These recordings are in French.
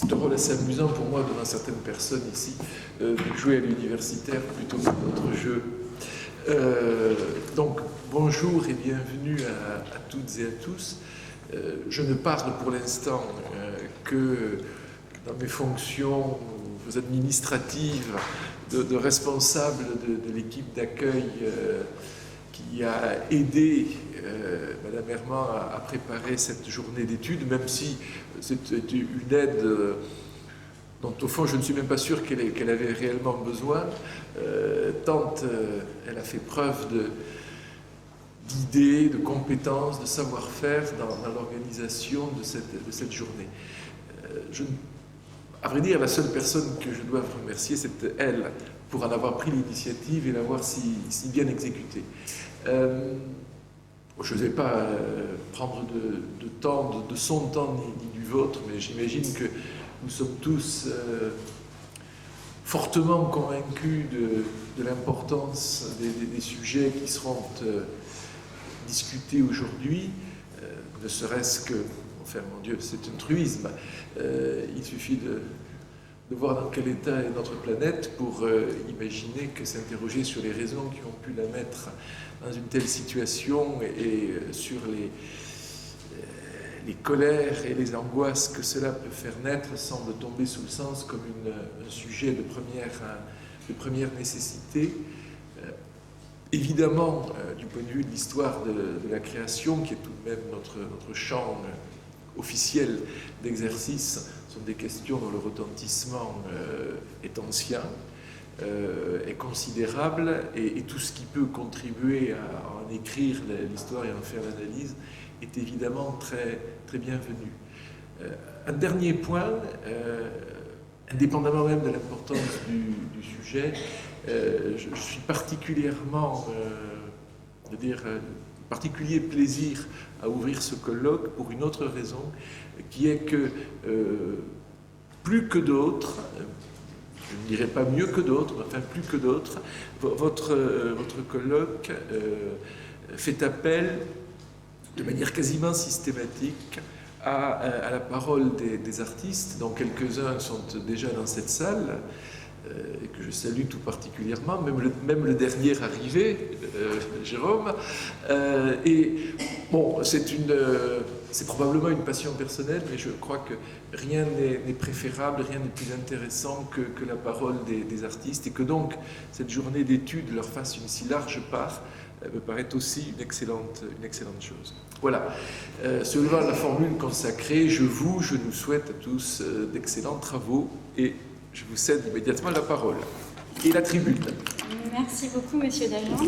c'est un rôle assez amusant pour moi, devant certaines personnes ici, de jouer à l'universitaire plutôt que d'autres jeux. Donc, bonjour et bienvenue à toutes et à tous. Je ne parle pour l'instant que dans mes fonctions administratives de responsable de l'équipe d'accueil qui a aidé Madame Herman à préparer cette journée d'études, même si c'est une aide dont au fond je ne suis même pas sûr qu'elle avait réellement besoin, tant elle a fait preuve d'idées, de compétences, de savoir-faire dans l'organisation de cette journée. À vrai dire, la seule personne que je dois remercier, c'est elle, pour en avoir pris l'initiative et l'avoir si bien exécutée. Je ne vais pas prendre de temps, de son temps ni du vôtre, mais j'imagine que nous sommes tous fortement convaincus de l'importance des sujets qui seront discutés aujourd'hui, ne serait-ce que, enfin mon Dieu, c'est un truisme, il suffit de voir dans quel état est notre planète pour imaginer que s'interroger sur les raisons qui ont pu la mettre dans une telle situation et sur les colères et les angoisses que cela peut faire naître semble tomber sous le sens comme un sujet de première nécessité. Évidemment, du point de vue de l'histoire de la création, qui est tout de même notre champ officiel d'exercice, sont des questions dont le retentissement est ancien, est considérable, et tout ce qui peut contribuer à en écrire l'histoire et à en faire l'analyse est évidemment très, très bienvenu. Un dernier point, indépendamment même de l'importance du sujet, je suis particulièrement, particulier plaisir à ouvrir ce colloque pour une autre raison, qui est que plus que d'autres, je ne dirais pas mieux que d'autres, mais enfin plus que d'autres, votre colloque fait appel de manière quasiment systématique à la parole des artistes, dont quelques-uns sont déjà dans cette salle, et que je salue tout particulièrement, même le dernier arrivé, Jérôme. Et bon, c'est probablement une passion personnelle, mais je crois que rien n'est préférable, rien n'est plus intéressant que la parole des artistes, et que donc cette journée d'études leur fasse une si large part me paraît aussi une excellente chose. Voilà, selon la formule consacrée, je nous souhaite à tous d'excellents travaux, et je vous cède immédiatement la parole et la tribune. Merci beaucoup, Monsieur Dajan.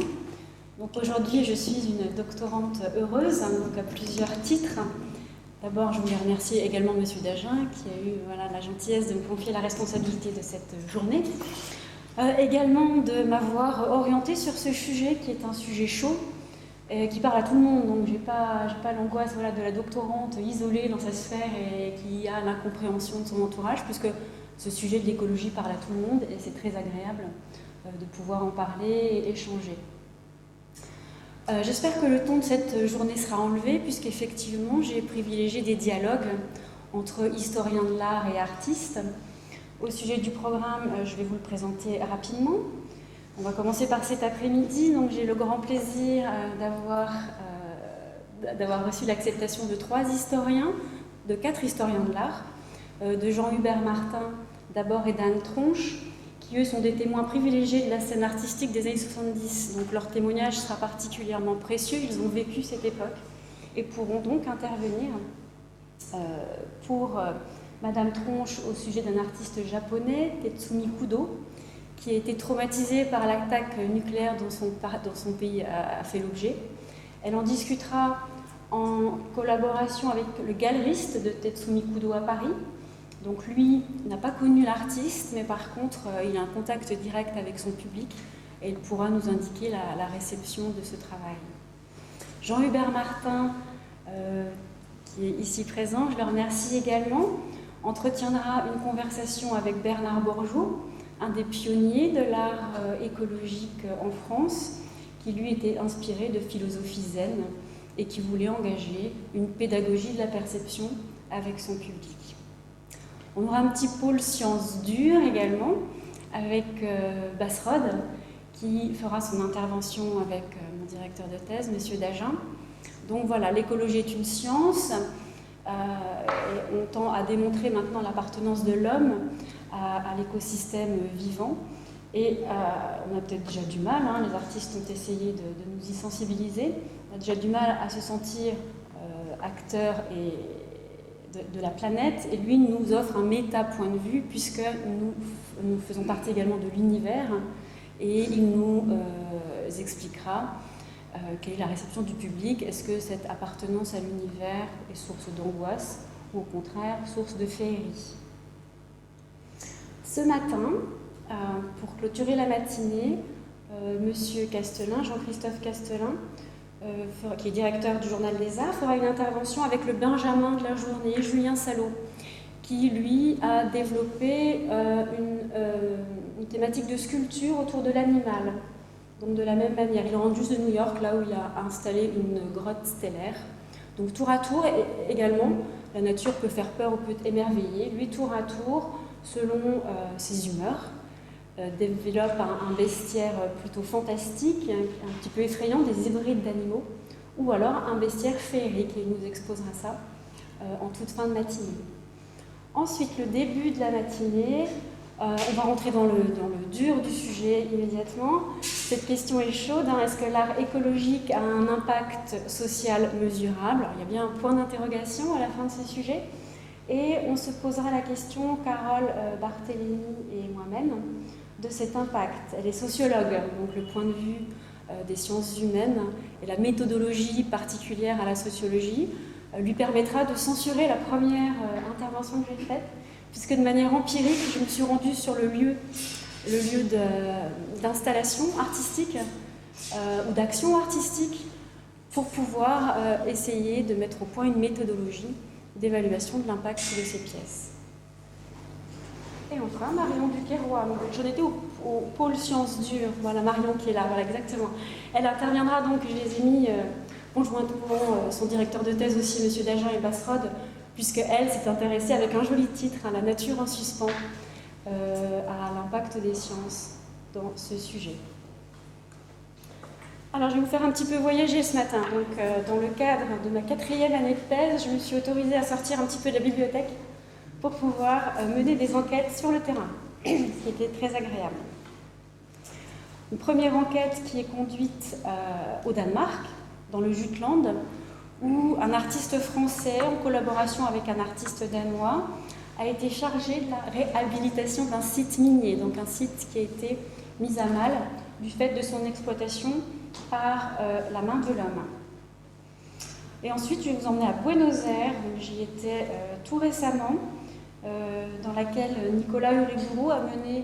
Donc aujourd'hui, je suis une doctorante heureuse, donc à plusieurs titres. D'abord, je voulais remercier également Monsieur Dajan, qui a eu la gentillesse de me confier la responsabilité de cette journée. Également de m'avoir orientée sur ce sujet qui est un sujet chaud, qui parle à tout le monde. Donc j'ai pas l'angoisse de la doctorante isolée dans sa sphère et qui a l'incompréhension de son entourage, puisque ce sujet de l'écologie parle à tout le monde et c'est très agréable de pouvoir en parler et échanger. J'espère que le ton de cette journée sera enlevé, puisqu'effectivement j'ai privilégié des dialogues entre historiens de l'art et artistes. Au sujet du programme, je vais vous le présenter rapidement. On va commencer par cet après-midi. Donc j'ai le grand plaisir d'avoir reçu l'acceptation de 4 historiens de l'art, de Jean-Hubert Martin d'abord et d'Anne Tronche, qui eux sont des témoins privilégiés de la scène artistique des années 70. Donc leur témoignage sera particulièrement précieux, ils ont vécu cette époque et pourront donc intervenir pour Madame Tronche au sujet d'un artiste japonais, Tetsumi Kudo, qui a été traumatisé par l'attaque nucléaire dont son pays a fait l'objet. Elle en discutera en collaboration avec le galeriste de Tetsumi Kudo à Paris. Donc lui n'a pas connu l'artiste, mais par contre, il a un contact direct avec son public et il pourra nous indiquer la réception de ce travail. Jean-Hubert Martin, qui est ici présent, je le remercie également, entretiendra une conversation avec Bernard Borgeaud, un des pionniers de l'art écologique en France, qui lui était inspiré de philosophie zen et qui voulait engager une pédagogie de la perception avec son public. On aura un petit pôle sciences dures également, avec Basrod, qui fera son intervention avec mon directeur de thèse, M. Dagen. Donc voilà, l'écologie est une science. On tend à démontrer maintenant l'appartenance de l'homme à l'écosystème vivant. Et on a peut-être déjà du mal, hein, les artistes ont essayé de nous y sensibiliser. On a déjà du mal à se sentir acteur de la planète, et lui nous offre un méta-point de vue, puisque nous faisons partie également de l'univers, et il nous expliquera quelle est la réception du public. Est-ce que cette appartenance à l'univers est source d'angoisse, ou au contraire source de féerie? Ce matin, pour clôturer la matinée, Monsieur Castelin, Jean-Christophe Castelin, qui est directeur du journal Les Arts, fera une intervention avec le Benjamin de la journée, Julien Salot, qui lui a développé une thématique de sculpture autour de l'animal. Donc de la même manière, il est rendu de New York, là où il a installé une grotte stellaire. Donc tour à tour, également, la nature peut faire peur ou peut émerveiller. Lui, tour à tour, selon ses humeurs, développe un bestiaire plutôt fantastique, un petit peu effrayant, des hybrides d'animaux, ou alors un bestiaire féerique, et il nous exposera ça en toute fin de matinée. Ensuite, le début de la matinée, on va rentrer dans le dur du sujet immédiatement. Cette question est chaude, hein. Est-ce que l'art écologique a un impact social mesurable? Alors, il y a bien un point d'interrogation à la fin de ce sujet. Et on se posera la question, Carole Barthélémy et moi-même, de cet impact. Elle est sociologue, donc le point de vue des sciences humaines et la méthodologie particulière à la sociologie lui permettra de censurer la première intervention que j'ai faite, puisque de manière empirique, je me suis rendue sur le lieu d'installation artistique ou d'action artistique pour pouvoir essayer de mettre au point une méthodologie d'évaluation de l'impact de ces pièces. Et enfin, Marion Duquesroy. J'en étais au pôle sciences dures. Voilà, Marion qui est là, voilà, exactement. Elle interviendra donc, je les ai mis conjointement, son directeur de thèse aussi, M. Dagen et Basrod, puisqu'elle s'est intéressée avec un joli titre, La nature en suspens, à l'impact des sciences dans ce sujet. Alors, je vais vous faire un petit peu voyager ce matin. Donc, dans le cadre de ma 4e année de thèse, je me suis autorisée à sortir un petit peu de la bibliothèque pour pouvoir mener des enquêtes sur le terrain, ce qui était très agréable. Une première enquête qui est conduite au Danemark, dans le Jutland, où un artiste français, en collaboration avec un artiste danois, a été chargé de la réhabilitation d'un site minier, donc un site qui a été mis à mal du fait de son exploitation par la main de l'homme. Et ensuite, je vais vous emmener à Buenos Aires, où j'y étais tout récemment, dans laquelle Nicolas Uriburu a mené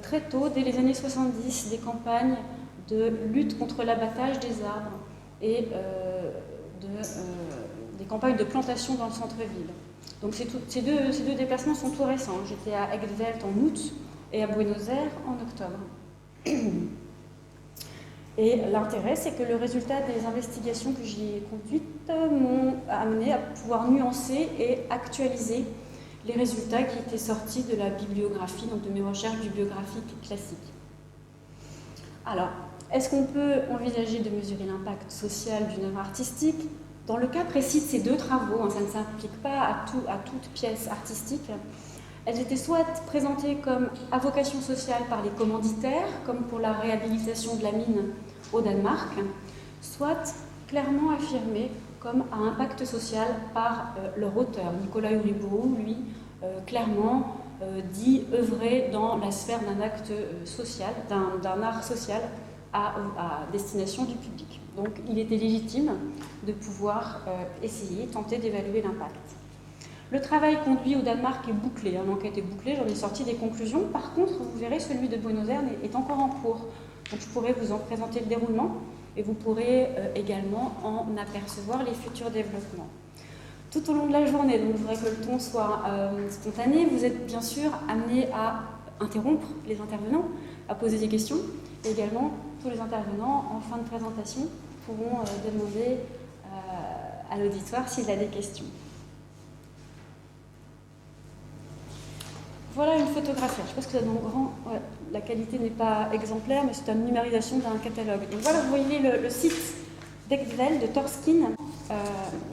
très tôt, dès les années 70, des campagnes de lutte contre l'abattage des arbres et des campagnes de plantation dans le centre-ville. Donc ces deux déplacements sont tout récents. J'étais à Echtveld en août et à Buenos Aires en octobre. Et l'intérêt, c'est que le résultat des investigations que j'y ai conduites m'ont amené à pouvoir nuancer et actualiser les résultats qui étaient sortis de la bibliographie, donc de mes recherches bibliographiques classiques. Alors, est-ce qu'on peut envisager de mesurer l'impact social d'une œuvre artistique? Dans le cas précis de ces deux travaux, ça ne s'applique pas à toute pièce artistique, elles étaient soit présentées comme à vocation sociale par les commanditaires, comme pour la réhabilitation de la mine au Danemark, soit clairement affirmées comme à impact social par leur auteur. Nicolas Uriburu, lui, clairement dit œuvrer dans la sphère d'un acte social, d'un art social à destination du public. Donc il était légitime de pouvoir tenter d'évaluer l'impact. Le travail conduit au Danemark est bouclé, l'enquête est bouclée, j'en ai sorti des conclusions. Par contre, vous verrez, celui de Buenos Aires est encore en cours. Donc je pourrais vous en présenter le déroulement et vous pourrez également en apercevoir les futurs développements. Tout au long de la journée, donc je voudrais que le ton soit spontané, vous êtes bien sûr amenés à interrompre les intervenants, à poser des questions, et également tous les intervenants en fin de présentation pourront demander à l'auditoire s'il a des questions. Voilà une photographie. Je pense que la qualité n'est pas exemplaire, mais c'est une numérisation d'un catalogue. Donc voilà, vous voyez le site d'Egvel, de Torskin,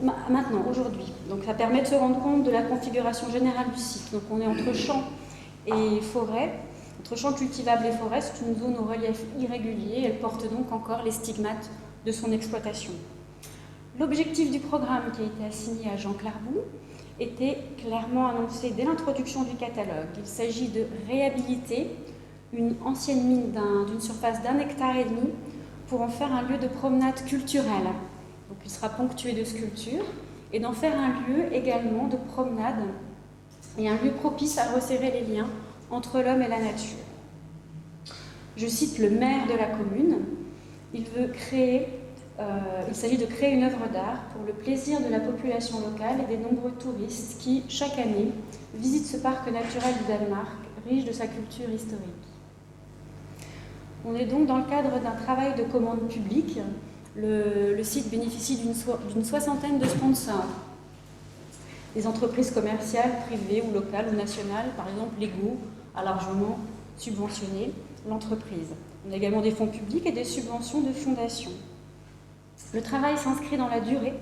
maintenant, aujourd'hui. Donc ça permet de se rendre compte de la configuration générale du site. Donc on est entre champs et forêts, entre champs cultivables et forêts. C'est une zone au relief irrégulier. Elle porte donc encore les stigmates de son exploitation. L'objectif du programme qui a été assigné à Jean Clarbou était clairement annoncé dès l'introduction du catalogue. Il s'agit de réhabiliter une ancienne mine d'une surface d'1,5 hectare pour en faire un lieu de promenade culturelle. Donc il sera ponctué de sculptures et d'en faire un lieu également de promenade et un lieu propice à resserrer les liens entre l'homme et la nature. Je cite le maire de la commune. Il s'agit de créer une œuvre d'art pour le plaisir de la population locale et des nombreux touristes qui, chaque année, visitent ce parc naturel du Danemark, riche de sa culture historique. On est donc dans le cadre d'un travail de commande publique. Le site bénéficie d'une soixantaine de sponsors. Des entreprises commerciales, privées ou locales ou nationales, par exemple Lego, a largement subventionné l'entreprise. On a également des fonds publics et des subventions de fondations. Le travail s'inscrit dans la durée,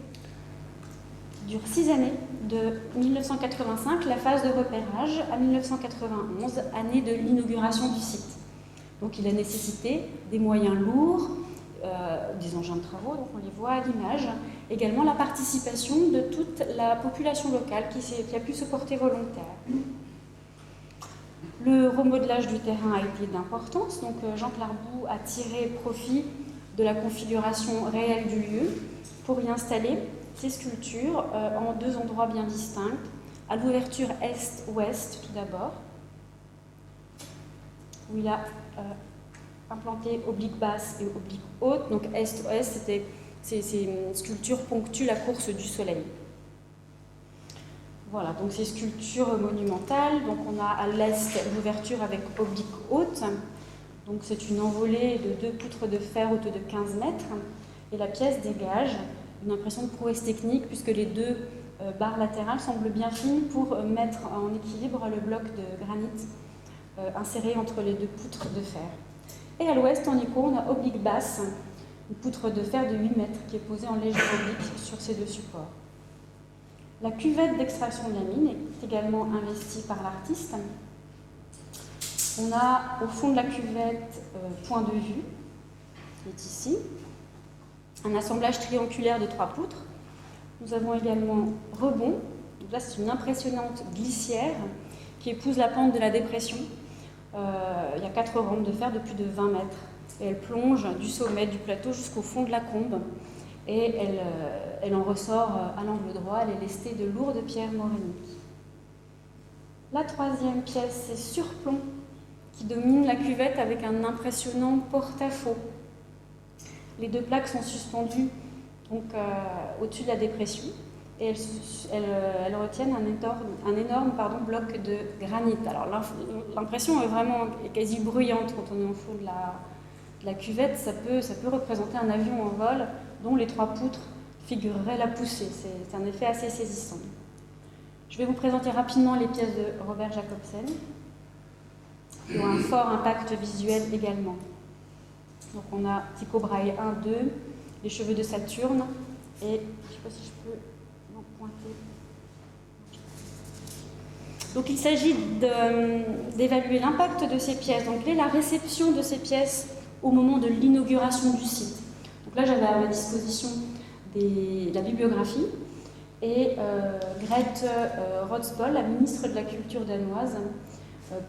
dure 6 années, de 1985, la phase de repérage, à 1991, année de l'inauguration du site. Donc il a nécessité des moyens lourds, des engins de travaux, donc on les voit à l'image, également la participation de toute la population locale qui a pu se porter volontaire. Le remodelage du terrain a été d'importance, donc Jean Clarbou a tiré profit de la configuration réelle du lieu pour y installer ces sculptures en 2 endroits bien distincts, à l'ouverture est-ouest tout d'abord, où il a implanté oblique basse et oblique haute, donc est-ouest, ces sculptures ponctuent la course du soleil. Voilà, donc ces sculptures monumentales, donc on a à l'est l'ouverture avec oblique haute. Donc c'est une envolée de 2 poutres de fer hautes de 15 mètres et la pièce dégage une impression de prouesse technique puisque les 2 barres latérales semblent bien fines pour mettre en équilibre le bloc de granit inséré entre les 2 poutres de fer. Et à l'ouest, en écho, on a oblique basse, une poutre de fer de 8 mètres qui est posée en léger oblique sur ces 2 supports. La cuvette d'extraction de la mine est également investie par l'artiste. On a au fond de la cuvette point de vue, qui est ici, un assemblage triangulaire de 3 poutres. Nous avons également rebond, donc là c'est une impressionnante glissière qui épouse la pente de la dépression. Il y a 4 rampes de fer de plus de 20 mètres et elle plonge du sommet du plateau jusqu'au fond de la combe et elle en ressort à l'angle droit, elle est lestée de lourdes pierres morainiques. La 3e pièce, c'est surplomb, qui domine la cuvette avec un impressionnant porte-à-faux. Les 2 plaques sont suspendues donc, au-dessus de la dépression et elles retiennent un énorme bloc de granit. Alors l'impression est quasi bruyante quand on est au fond de la cuvette. Ça peut représenter un avion en vol dont les 3 poutres figureraient la poussée. C'est un effet assez saisissant. Je vais vous présenter rapidement les pièces de Robert Jacobsen, qui ont un fort impact visuel également. Donc on a Tycho Brahe 1, 2, les cheveux de Saturne, et je ne sais pas si je peux m'en pointer. Donc il s'agit d'évaluer l'impact de ces pièces. Donc quelle est la réception de ces pièces au moment de l'inauguration du site. Donc là j'avais à ma disposition la bibliographie, et Grete Rodsbøl, la ministre de la Culture danoise,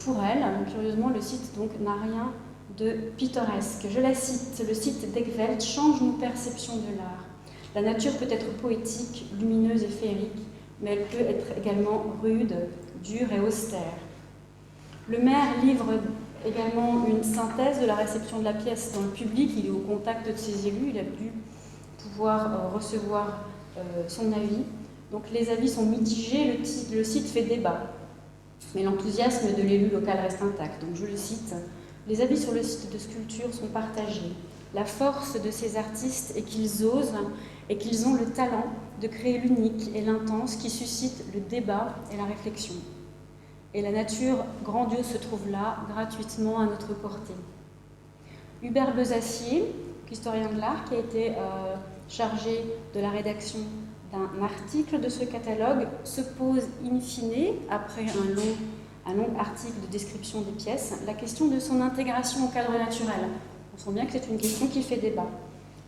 pour elle, curieusement, le site n'a rien de pittoresque. Je la cite, le site d'Egvelt change nos perceptions de l'art. La nature peut être poétique, lumineuse et féerique, mais elle peut être également rude, dure et austère. Le maire livre également une synthèse de la réception de la pièce dans le public. Il est au contact de ses élus, il a dû pouvoir recevoir son avis. Donc les avis sont mitigés, le site fait débat. Mais l'enthousiasme de l'élu local reste intact. Donc je le cite, les avis sur le site de sculpture sont partagés. La force de ces artistes est qu'ils osent et qu'ils ont le talent de créer l'unique et l'intense qui suscite le débat et la réflexion. Et la nature grandiose se trouve là, gratuitement à notre portée. Hubert Bezacier, historien de l'art, qui a été chargé de la rédaction d'un article de ce catalogue, se pose in fine, après un long article de description des pièces, la question de son intégration au cadre naturel. On sent bien que c'est une question qui fait débat.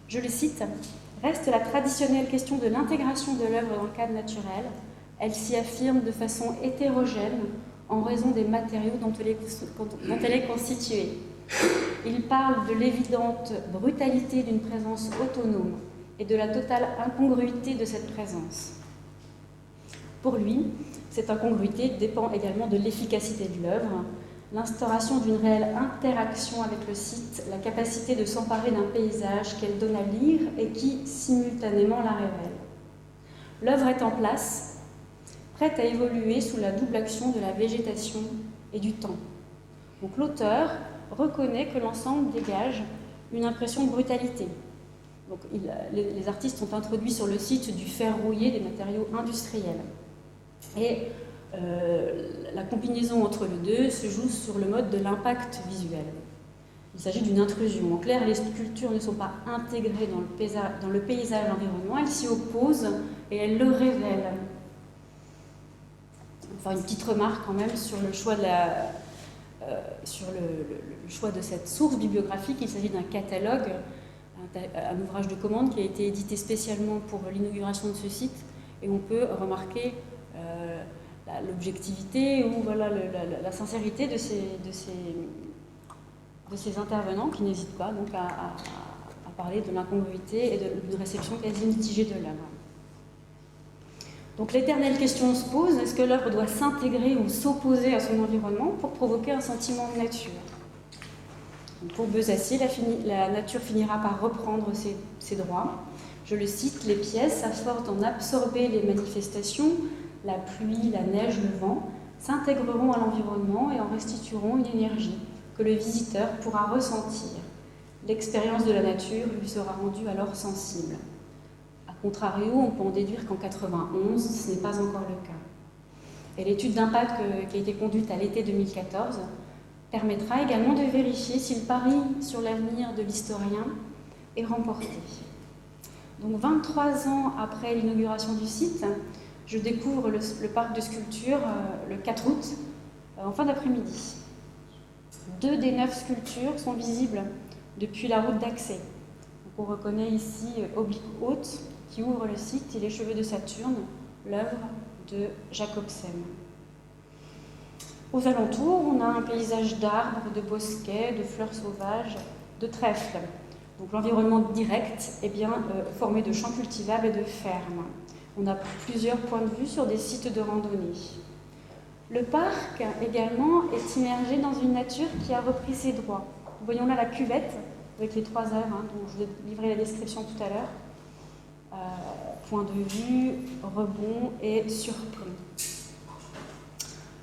Je le cite, « Reste la traditionnelle question de l'intégration de l'œuvre dans le cadre naturel. Elle s'y affirme de façon hétérogène en raison des matériaux dont elle est constituée. Il parle de l'évidente brutalité d'une présence autonome et de la totale incongruité de cette présence. Pour lui, cette incongruité dépend également de l'efficacité de l'œuvre, l'instauration d'une réelle interaction avec le site, la capacité de s'emparer d'un paysage qu'elle donne à lire et qui, simultanément, la révèle. L'œuvre est en place, prête à évoluer sous la double action de la végétation et du temps. Donc l'auteur reconnaît que l'ensemble dégage une impression de brutalité. Donc, les artistes ont introduit sur le site du fer rouillé, des matériaux industriels. Et la combinaison entre les deux se joue sur le mode de l'impact visuel. Il s'agit d'une intrusion. En clair, les sculptures ne sont pas intégrées dans le paysage environnement, elles s'y opposent et elles le révèlent. Enfin, une petite remarque quand même sur le choix de le choix de cette source bibliographique. Il s'agit d'un catalogue, un ouvrage de commande qui a été édité spécialement pour l'inauguration de ce site, et on peut remarquer l'objectivité ou voilà, la sincérité de ces intervenants qui n'hésitent pas donc à parler de l'incongruité et d'une réception quasi mitigée de l'œuvre. Donc l'éternelle question se pose, est-ce que l'œuvre doit s'intégrer ou s'opposer à son environnement pour provoquer un sentiment de nature? Pour Bezacier, la nature finira par reprendre ses droits. Je le cite, « Les pièces, à force d'en absorber les manifestations, la pluie, la neige, le vent, s'intégreront à l'environnement et en restitueront une énergie que le visiteur pourra ressentir. L'expérience de la nature lui sera rendue alors sensible. » A contrario, on peut en déduire qu'en 91, ce n'est pas encore le cas. Et l'étude d'impact qui a été conduite à l'été 2014 permettra également de vérifier si le pari sur l'avenir de l'historien est remporté. Donc 23 ans après l'inauguration du site, je découvre le parc de sculptures le 4 août, en fin d'après-midi. 2 des 9 sculptures sont visibles depuis la route d'accès. On reconnaît ici Oblique Haute, qui ouvre le site, et Les Cheveux de Saturne, l'œuvre de Jacobsen. Aux alentours, on a un paysage d'arbres, de bosquets, de fleurs sauvages, de trèfles. Donc l'environnement direct est bien formé de champs cultivables et de fermes. On a plusieurs points de vue sur des sites de randonnée. Le parc également est immergé dans une nature qui a repris ses droits. Voyons là la cuvette avec les 3 œuvres dont je vous ai livré la description tout à l'heure. Point de vue, rebond et surplomb.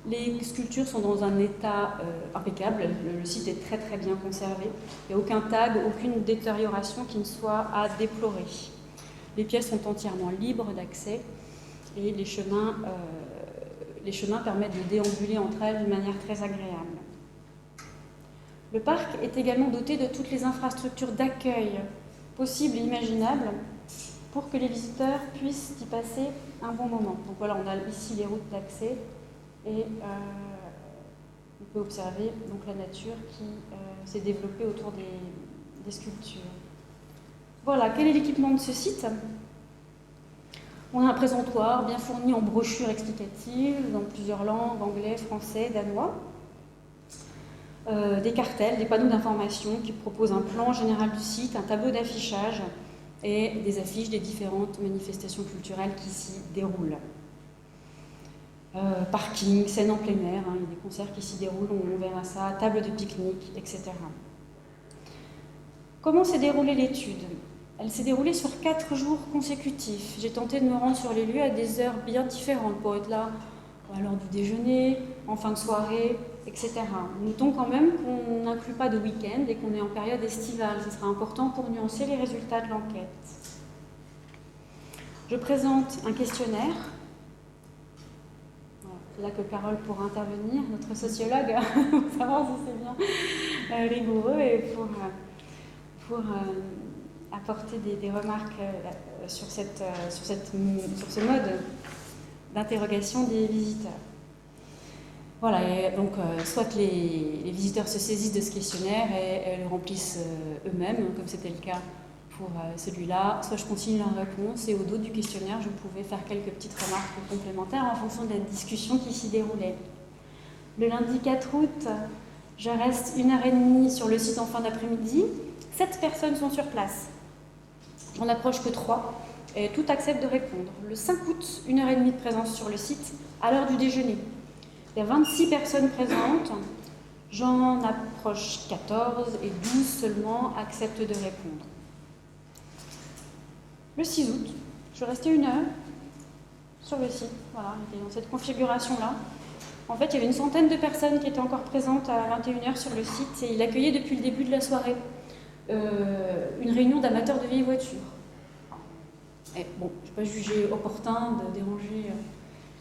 Les sculptures sont dans un état impeccable, le site est très très bien conservé. Il n'y a aucun tag, aucune détérioration qui ne soit à déplorer. Les pièces sont entièrement libres d'accès et les chemins permettent de déambuler entre elles d'une manière très agréable. Le parc est également doté de toutes les infrastructures d'accueil possibles et imaginables pour que les visiteurs puissent y passer un bon moment. Donc voilà, on a ici les routes d'accès et on peut observer donc la nature qui s'est développée autour des sculptures. Voilà, quel est l'équipement de ce site? On a un présentoir bien fourni en brochures explicatives dans plusieurs langues, anglais, français, danois. Des cartels, des panneaux d'information qui proposent un plan général du site, un tableau d'affichage et des affiches des différentes manifestations culturelles qui s'y déroulent. Parking, scène en plein air, il y a des concerts qui s'y déroulent, on verra ça, table de pique-nique, etc. Comment s'est déroulée l'étude? Elle s'est déroulée sur 4 jours consécutifs. J'ai tenté de me rendre sur les lieux à des heures bien différentes pour être là à l'heure du déjeuner, en fin de soirée, etc. Notons quand même qu'on n'inclut pas de week-end et qu'on est en période estivale. Ce sera important pour nuancer les résultats de l'enquête. Je présente un questionnaire là que Carole pourra intervenir, notre sociologue, pour savoir si c'est bien rigoureux et pour apporter des remarques sur ce mode d'interrogation des visiteurs. Voilà, et donc soit les visiteurs se saisissent de ce questionnaire et le remplissent eux-mêmes, comme c'était le cas pour celui-là, soit je continue leur réponse et au dos du questionnaire, je pouvais faire quelques petites remarques complémentaires en fonction de la discussion qui s'y déroulait. Le lundi 4 août, je reste 1h30 sur le site en fin d'après-midi. 7 personnes sont sur place. J'en approche que 3 et tout accepte de répondre. Le 5 août, 1h30 de présence sur le site à l'heure du déjeuner. Il y a 26 personnes présentes, j'en approche 14 et 12 seulement acceptent de répondre. Le 6 août, je restais 1 heure sur le site, voilà, dans cette configuration-là. En fait, il y avait une centaine de personnes qui étaient encore présentes à 21h sur le site et il accueillait depuis le début de la soirée une réunion d'amateurs de vieilles voitures. Et bon, je n'ai pas jugé opportun de déranger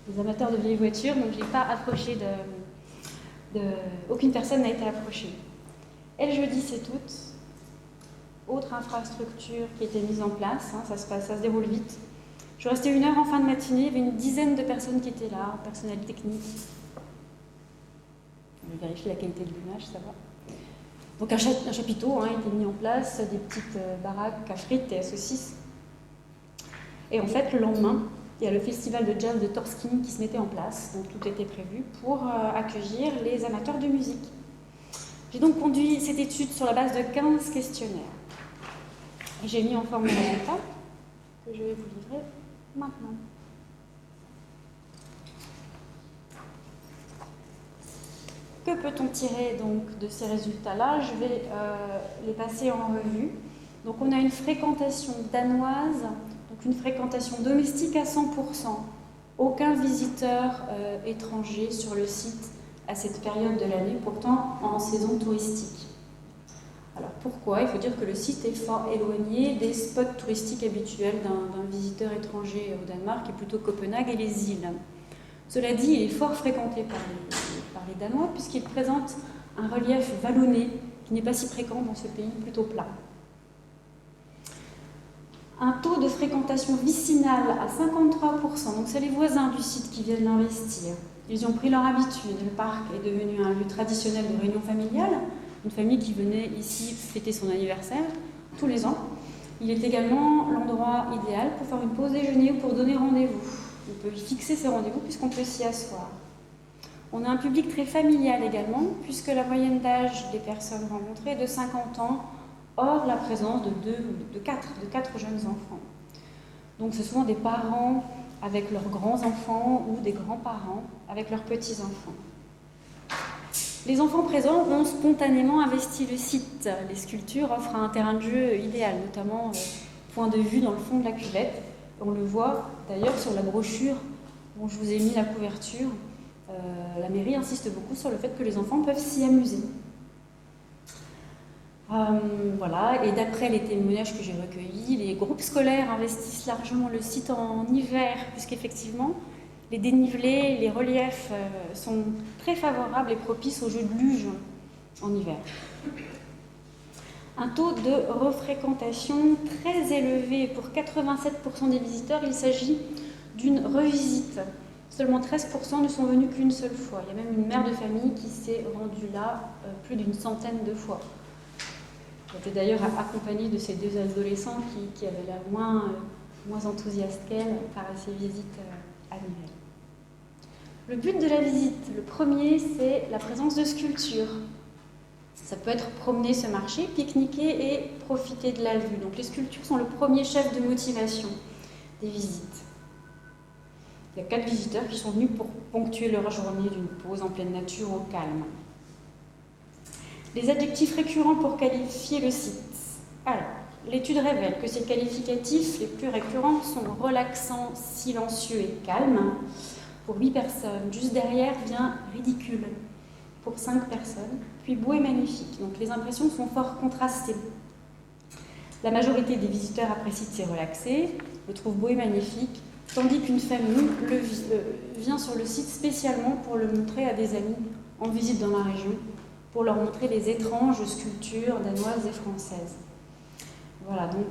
les amateurs de vieilles voitures, donc je n'ai pas approché aucune personne n'a été approchée. Et le jeudi 7 août, autre infrastructure qui était mise en place, ça se déroule vite. Je restais 1 heure en fin de matinée, il y avait une dizaine de personnes qui étaient là, personnel technique. Je vais vérifier la qualité de l'image, ça va. Donc un chapiteau était mis en place, des petites baraques à frites et à saucisses. Et en fait, le lendemain, il y a le festival de jazz de Torsking qui se mettait en place, donc tout était prévu pour accueillir les amateurs de musique. J'ai donc conduit cette étude sur la base de 15 questionnaires. Et j'ai mis en forme les résultats que je vais vous livrer maintenant. Que peut-on tirer donc de ces résultats-là? Je vais les passer en revue. Donc on a une fréquentation danoise, donc une fréquentation domestique à 100%. Aucun visiteur étranger sur le site à cette période de l'année, pourtant en saison touristique. Alors pourquoi? Il faut dire que le site est fort éloigné des spots touristiques habituels d'un visiteur étranger au Danemark, et plutôt Copenhague et les îles. Cela dit, il est fort fréquenté par les Danois puisqu'il présente un relief vallonné qui n'est pas si fréquent dans ce pays plutôt plat. Un taux de fréquentation vicinale à 53%, donc c'est les voisins du site qui viennent l'investir. Ils y ont pris leur habitude, le parc est devenu un lieu traditionnel de réunion familiale, une famille qui venait ici fêter son anniversaire tous les ans. Il est également l'endroit idéal pour faire une pause déjeuner ou pour donner rendez-vous. On peut y fixer ses rendez-vous puisqu'on peut s'y asseoir. On a un public très familial également, puisque la moyenne d'âge des personnes rencontrées est de 50 ans, hors la présence de 4 jeunes enfants. Donc ce sont des parents avec leurs grands-enfants ou des grands-parents avec leurs petits-enfants. Les enfants présents ont spontanément investi le site. Les sculptures offrent un terrain de jeu idéal, notamment point de vue dans le fond de la cuvette. On le voit d'ailleurs sur la brochure dont je vous ai mis la couverture. La mairie insiste beaucoup sur le fait que les enfants peuvent s'y amuser. Voilà, et d'après les témoignages que j'ai recueillis, les groupes scolaires investissent largement le site en hiver, puisqu'effectivement, les dénivelés, les reliefs sont très favorables et propices aux jeux de luge en hiver. Un taux de refréquentation très élevé pour 87% des visiteurs, il s'agit d'une revisite. Seulement 13% ne sont venus qu'une seule fois. Il y a même une mère de famille qui s'est rendue là plus d'une centaine de fois. J'étais d'ailleurs accompagnée de ces 2 adolescents qui avaient l'air moins enthousiastes qu'elle par ces visites annuelles. Le but de la visite, le premier, c'est la présence de sculptures. Ça peut être promener ce marché, pique-niquer et profiter de la vue. Donc les sculptures sont le premier chef de motivation des visites. Il y a 4 visiteurs qui sont venus pour ponctuer leur journée d'une pause en pleine nature au calme. Les adjectifs récurrents pour qualifier le site. Alors, l'étude révèle que ces qualificatifs les plus récurrents sont relaxants, silencieux et calmes pour 8 personnes. Juste derrière vient ridicule pour 5 personnes, puis beau et magnifique. Donc les impressions sont fort contrastées. La majorité des visiteurs apprécient de s'y relaxer, le trouvent beau et magnifique. tandis qu'une famille vient sur le site spécialement pour le montrer à des amis en visite dans la région, pour leur montrer les étranges sculptures danoises et françaises. Voilà, donc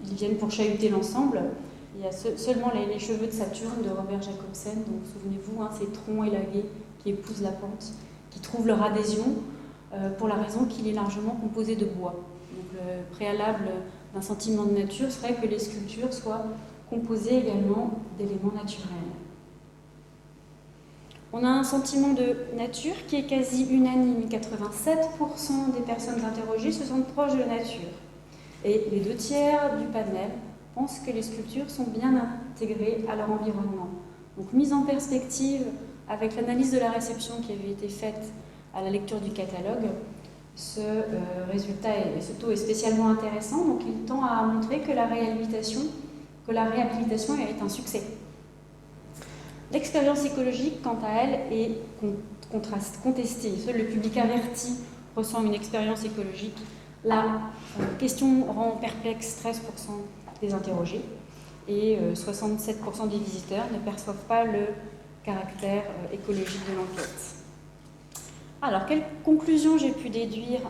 ils viennent pour chahuter l'ensemble. Il y a seulement les cheveux de Saturne de Robert Jacobsen, donc souvenez-vous, ces troncs élagués qui épousent la pente, qui trouvent leur adhésion pour la raison qu'il est largement composé de bois. Donc le préalable d'un sentiment de nature serait que les sculptures soient composées également d'éléments naturels. On a un sentiment de nature qui est quasi unanime. 87% des personnes interrogées se sentent proches de la nature. Et les 2/3 du panel pensent que les sculptures sont bien intégrées à leur environnement. Donc mise en perspective avec l'analyse de la réception qui avait été faite à la lecture du catalogue, ce résultat ce taux est spécialement intéressant. Donc il tend à montrer que la réhabilitation est un succès. L'expérience écologique, quant à elle, est contestée. Seul le public averti ressent une expérience écologique. La question rend perplexe 13% des interrogés et 67% des visiteurs ne perçoivent pas le caractère écologique de l'enquête. Alors, quelles conclusions j'ai pu déduire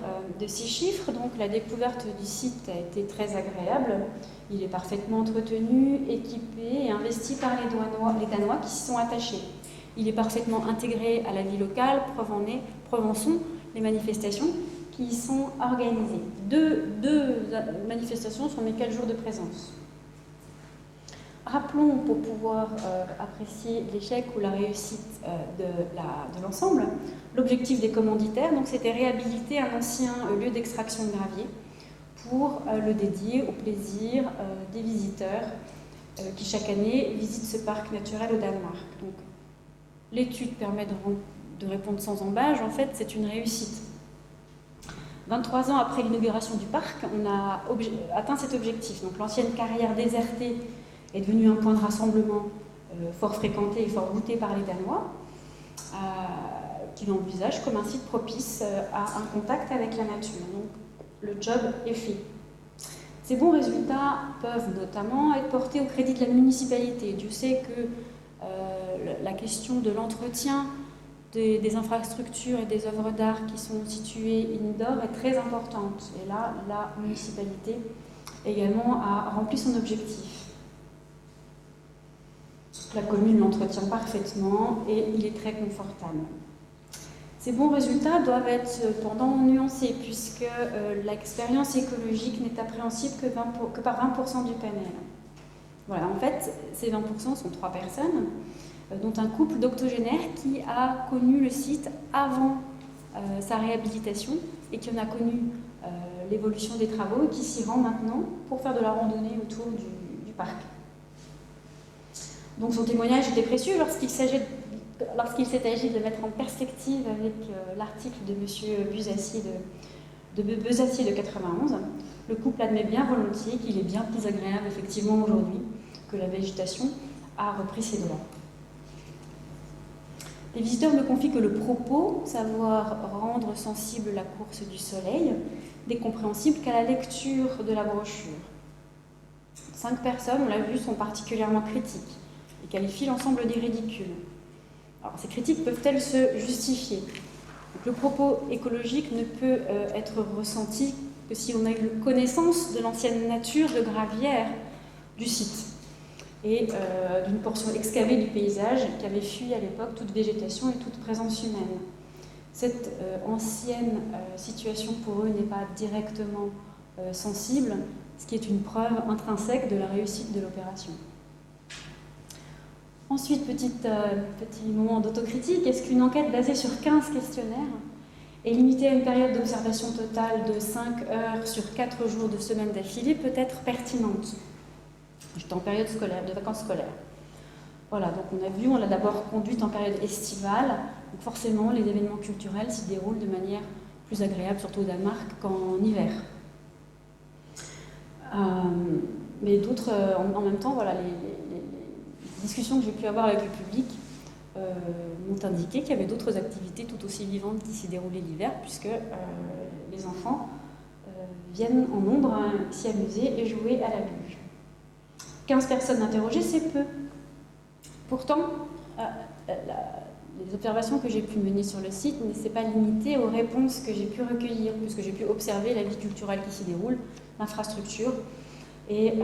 de ces chiffres? Donc, la découverte du site a été très agréable. Il est parfaitement entretenu, équipé et investi par les Danois qui s'y sont attachés. Il est parfaitement intégré à la vie locale, preuve en sont les manifestations qui y sont organisées. Deux manifestations sur mes 4 jours de présence. Rappelons, pour pouvoir apprécier l'échec ou la réussite de l'ensemble, l'objectif des commanditaires, donc c'était réhabiliter un ancien lieu d'extraction de gravier pour le dédier au plaisir des visiteurs qui chaque année visitent ce parc naturel au Danemark. Donc, l'étude permet de répondre sans embâche, en fait c'est une réussite. 23 ans après l'inauguration du parc, on a atteint cet objectif. Donc l'ancienne carrière désertée est devenue un point de rassemblement fort fréquenté et fort goûté par les Danois, qui l'envisagent comme un site propice à un contact avec la nature. Donc le job est fait. Ces bons résultats peuvent notamment être portés au crédit de la municipalité. Dieu sait que la question de l'entretien des infrastructures et des œuvres d'art qui sont situées indoor est très importante. Et là, la municipalité également a rempli son objectif. La commune l'entretient parfaitement et il est très confortable. Ces bons résultats doivent être cependant nuancés puisque l'expérience écologique n'est appréhensible que par 20% du panel. Voilà, en fait, ces 20% sont 3 personnes, dont un couple d'octogénaires qui a connu le site avant sa réhabilitation et qui en a connu l'évolution des travaux et qui s'y rend maintenant pour faire de la randonnée autour du parc. Donc son témoignage était précieux lorsqu'il s'est agi de le mettre en perspective avec l'article de M. Besacier de 91. Le couple admet bien volontiers qu'il est bien plus agréable effectivement aujourd'hui que la végétation a repris ses droits. Les visiteurs me confient que le propos, savoir rendre sensible la course du soleil, n'est compréhensible qu'à la lecture de la brochure. 5 personnes, on l'a vu, sont particulièrement critiques et qualifient l'ensemble des ridicules. Alors, ces critiques peuvent-elles se justifier? Donc, le propos écologique ne peut être ressenti que si on a eu connaissance de l'ancienne nature de gravière du site et d'une portion excavée du paysage qui avait fui à l'époque toute végétation et toute présence humaine. Cette ancienne situation pour eux n'est pas directement sensible, ce qui est une preuve intrinsèque de la réussite de l'opération. Ensuite, petit moment d'autocritique. Est-ce qu'une enquête basée sur 15 questionnaires et limitée à une période d'observation totale de 5 heures sur 4 jours de semaine d'affilée peut être pertinente? J'étais en période scolaire, de vacances scolaires. Voilà, donc on l'a d'abord conduite en période estivale. Donc forcément, les événements culturels s'y déroulent de manière plus agréable, surtout au Danemark, qu'en hiver. Mais d'autres, en même temps, voilà, les discussions que j'ai pu avoir avec le public m'ont indiqué qu'il y avait d'autres activités tout aussi vivantes qui s'y déroulaient l'hiver, puisque les enfants viennent en nombre s'y amuser et jouer à la luge. 15 personnes interrogées, c'est peu. Pourtant, les observations que j'ai pu mener sur le site ne s'est pas limitées aux réponses que j'ai pu recueillir, puisque j'ai pu observer la vie culturelle qui s'y déroule, l'infrastructure et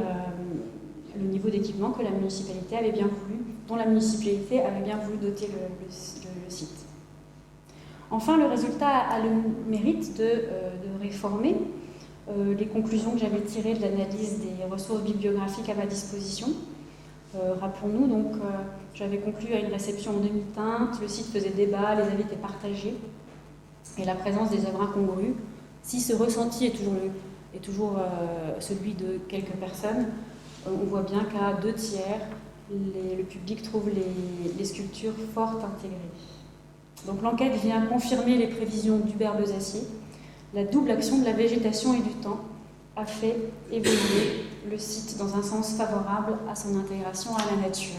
le niveau d'équipement que la municipalité avait bien voulu, dont la municipalité avait bien voulu doter le site. Enfin, le résultat a le mérite de réformer les conclusions que j'avais tirées de l'analyse des ressources bibliographiques à ma disposition. Rappelons-nous, donc, j'avais conclu à une réception en demi-teinte, le site faisait débat, les avis étaient partagés, et la présence des œuvres incongrues, si ce ressenti est toujours celui de quelques personnes, on voit bien qu'à 2/3, le public trouve les sculptures fort intégrées. Donc l'enquête vient confirmer les prévisions d'Hubert Besacier. La double action de la végétation et du temps a fait évoluer le site dans un sens favorable à son intégration à la nature.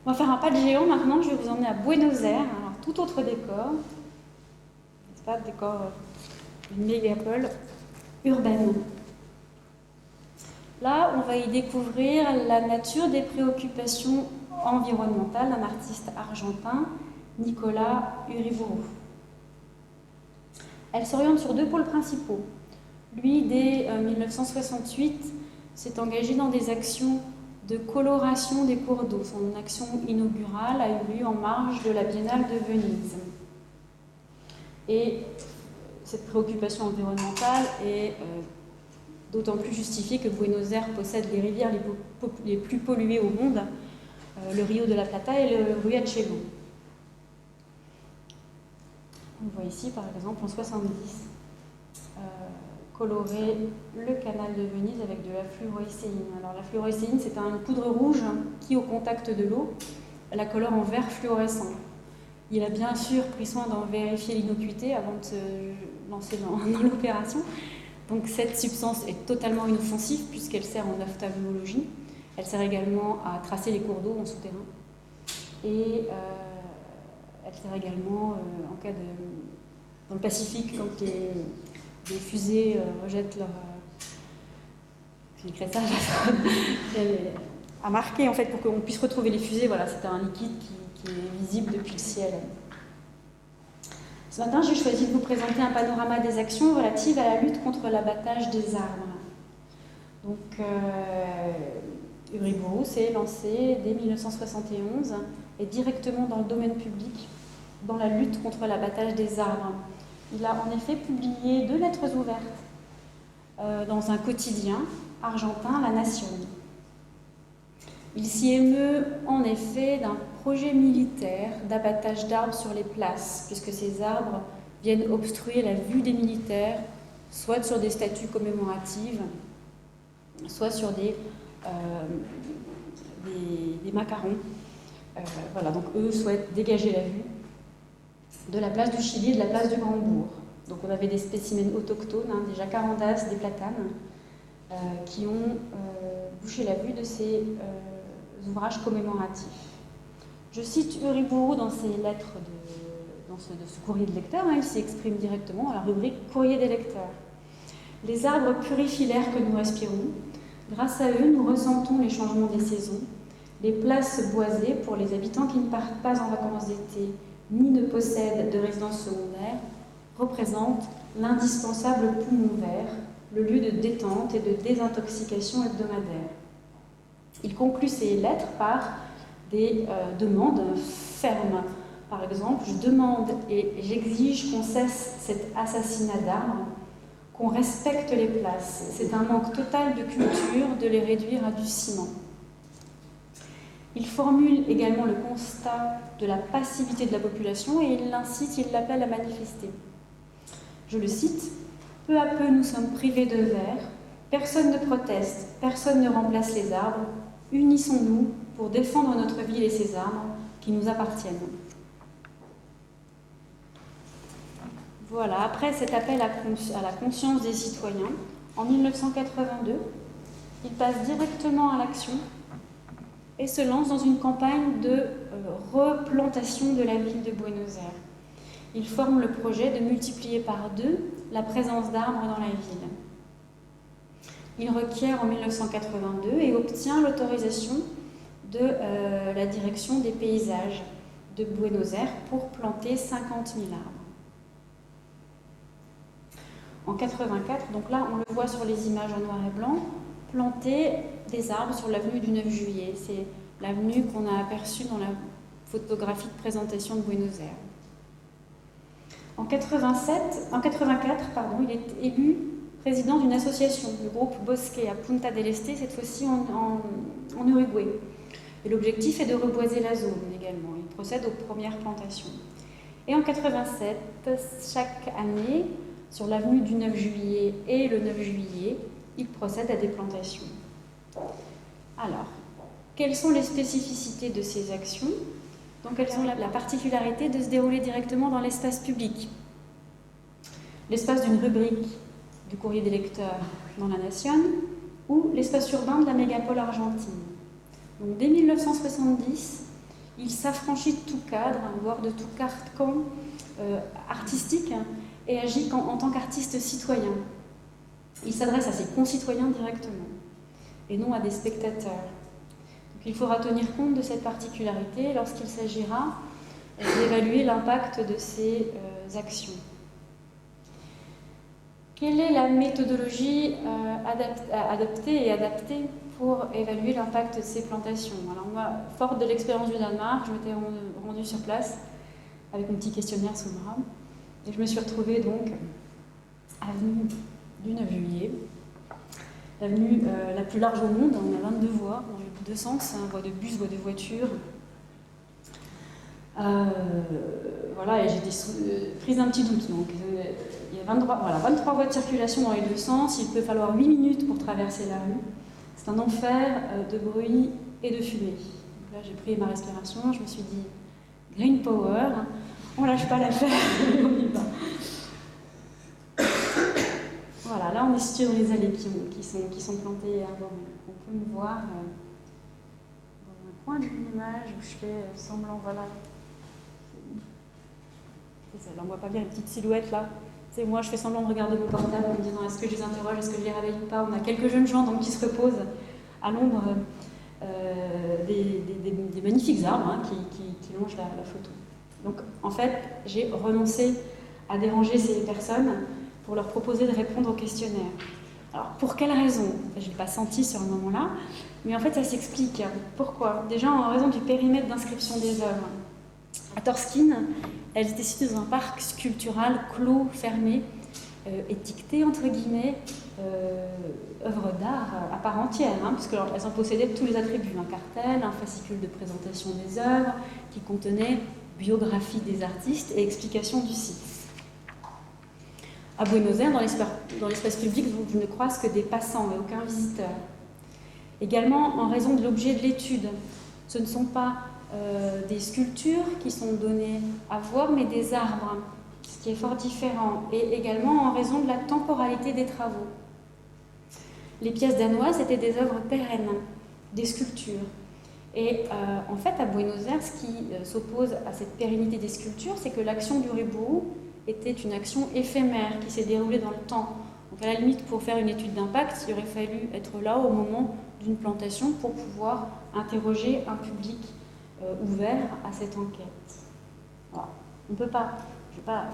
On va faire un pas de géant maintenant, je vais vous emmener à Buenos Aires, alors tout autre décor, n'est-ce pas, décor d'une mégapole urbaine. Là, on va y découvrir la nature des préoccupations environnementales d'un artiste argentin, Nicolas Uriburu. Elle s'oriente sur 2 pôles principaux. Lui, dès 1968, s'est engagé dans des actions de coloration des cours d'eau. Son action inaugurale a eu lieu en marge de la Biennale de Venise. Et cette préoccupation environnementale est d'autant plus justifiée que Buenos Aires possède les rivières les plus polluées au monde, le Rio de la Plata et le Riachuelo. On voit ici, par exemple, en 70, colorer le canal de Venise avec de la fluorécéine. Alors la fluorécéine, c'est une poudre rouge qui, au contact de l'eau, la colore en vert fluorescent. Il a bien sûr pris soin d'en vérifier l'innocuité avant de se lancer dans l'opération. Donc cette substance est totalement inoffensive puisqu'elle sert en ophtalmologie. Elle sert également à tracer les cours d'eau en souterrain. Et elle sert également en cas dans le Pacifique, quand les fusées rejettent leur... J'écris ça, à marquer en fait pour qu'on puisse retrouver les fusées. Voilà, c'est un liquide qui est visible depuis le ciel. Ce matin, j'ai choisi de vous présenter un panorama des actions relatives à la lutte contre l'abattage des arbres. Donc, Uriburu s'est lancé dès 1971 et directement dans le domaine public dans la lutte contre l'abattage des arbres. Il a en effet publié 2 lettres ouvertes dans un quotidien argentin, La Nation. Il s'y émeut en effet d'un projet militaire d'abattage d'arbres sur les places, puisque ces arbres viennent obstruer la vue des militaires, soit sur des statues commémoratives, soit sur des macarons. Voilà, donc eux souhaitent dégager la vue de la place du Chili et de la place du Grand-Bourg. Donc on avait des spécimens autochtones, des jacarandas, des platanes, qui ont bouché la vue de ces ouvrages commémoratifs. Je cite Uriburu dans ses lettres de ce courrier de lecteur, il s'y exprime directement à la rubrique « Courrier des lecteurs ». Les arbres purifient l'air que nous respirons. Grâce à eux, nous ressentons les changements des saisons. Les places boisées, pour les habitants qui ne partent pas en vacances d'été ni ne possèdent de résidence secondaire, représentent l'indispensable poumon vert, le lieu de détente et de désintoxication hebdomadaire. Il conclut ses lettres par des demandes fermes. Par exemple, je demande et j'exige qu'on cesse cet assassinat d'arbres, qu'on respecte les places. C'est un manque total de culture de les réduire à du ciment. Il formule également le constat de la passivité de la population et il l'incite, il l'appelle à manifester. Je le cite, « Peu à peu nous sommes privés de verre, personne ne proteste, personne ne remplace les arbres, unissons-nous pour défendre notre ville et ses arbres qui nous appartiennent. » Voilà, après cet appel à la conscience des citoyens, en 1982, il passe directement à l'action et se lance dans une campagne de replantation de la ville de Buenos Aires. Il forme le projet de multiplier par 2 la présence d'arbres dans la ville. Il requiert en 1982 et obtient l'autorisation de la direction des paysages de Buenos Aires pour planter 50 000 arbres. En 84, donc là on le voit sur les images en noir et blanc, planter des arbres sur l'avenue du 9 juillet. C'est l'avenue qu'on a aperçue dans la photographie de présentation de Buenos Aires. En 84, il est élu président d'une association, le groupe Bosque à Punta del Este, cette fois-ci en Uruguay. Et l'objectif est de reboiser la zone également. Il procède aux premières plantations. Et en 87, chaque année, sur l'avenue du 9 juillet et le 9 juillet, il procède à des plantations. Alors, quelles sont les spécificités de ces actions? Donc, elles ont la particularité de se dérouler directement dans l'espace public. L'espace d'une rubrique du courrier des lecteurs dans La Nation ou l'espace urbain de la mégapole argentine. Donc, dès 1970, il s'affranchit de tout cadre, voire de tout carcan artistique, et agit en tant qu'artiste citoyen. Il s'adresse à ses concitoyens directement, et non à des spectateurs. Donc, il faudra tenir compte de cette particularité lorsqu'il s'agira d'évaluer l'impact de ces actions. Quelle est la méthodologie adaptée et adaptée pour évaluer l'impact de ces plantations? Alors moi, forte de l'expérience du Danemark, je m'étais rendue sur place avec mon petit questionnaire sous le bras, et je me suis retrouvée donc avenue du 9 juillet, l'avenue la plus large au monde, on a 22 voies dans les deux sens, voies de bus, voies de voiture. Voilà, et j'étais prise d'un petit doute. Donc, il y a 23 voies de circulation dans les deux sens, il peut falloir 8 minutes pour traverser la rue. C'est un enfer de bruit et de fumée. Donc là, j'ai pris ma respiration, je me suis dit Green Power, on lâche pas l'affaire, on y va. Voilà, là on est situé dans les allées qui sont plantées à bord. On peut me voir dans un coin d'une image où je fais semblant, voilà. Là, on voit pas bien les petites silhouettes là. C'est moi, je fais semblant de regarder mon portable en me disant est-ce que je les interroge, est-ce que je les réveille ou pas. On a quelques jeunes gens donc, qui se reposent à l'ombre des magnifiques arbres qui longent la photo. Donc en fait, j'ai renoncé à déranger ces personnes pour leur proposer de répondre au questionnaire. Alors pour quelle raison? Je ne l'ai pas senti sur le moment-là, mais en fait ça s'explique. Pourquoi? Déjà en raison du périmètre d'inscription des œuvres. À Torskine, elles étaient situées dans un parc sculptural clos, fermé, étiqueté entre guillemets, œuvre d'art à part entière, puisqu'elles en possédaient tous les attributs, un cartel, un fascicule de présentation des œuvres qui contenait biographie des artistes et explication du site. À Buenos Aires, dans l'espace public, vous ne croisez que des passants et aucun visiteur. Également, en raison de l'objet de l'étude, ce ne sont pas des sculptures qui sont données à voir, mais des arbres, ce qui est fort différent, et également en raison de la temporalité des travaux. Les pièces danoises étaient des œuvres pérennes, des sculptures. Et en fait, à Buenos Aires, ce qui s'oppose à cette pérennité des sculptures, c'est que l'action du Uriburu était une action éphémère qui s'est déroulée dans le temps. Donc à la limite, pour faire une étude d'impact, il aurait fallu être là au moment d'une plantation pour pouvoir interroger un public ouvert à cette enquête. Voilà. On ne peut pas, je ne sais pas,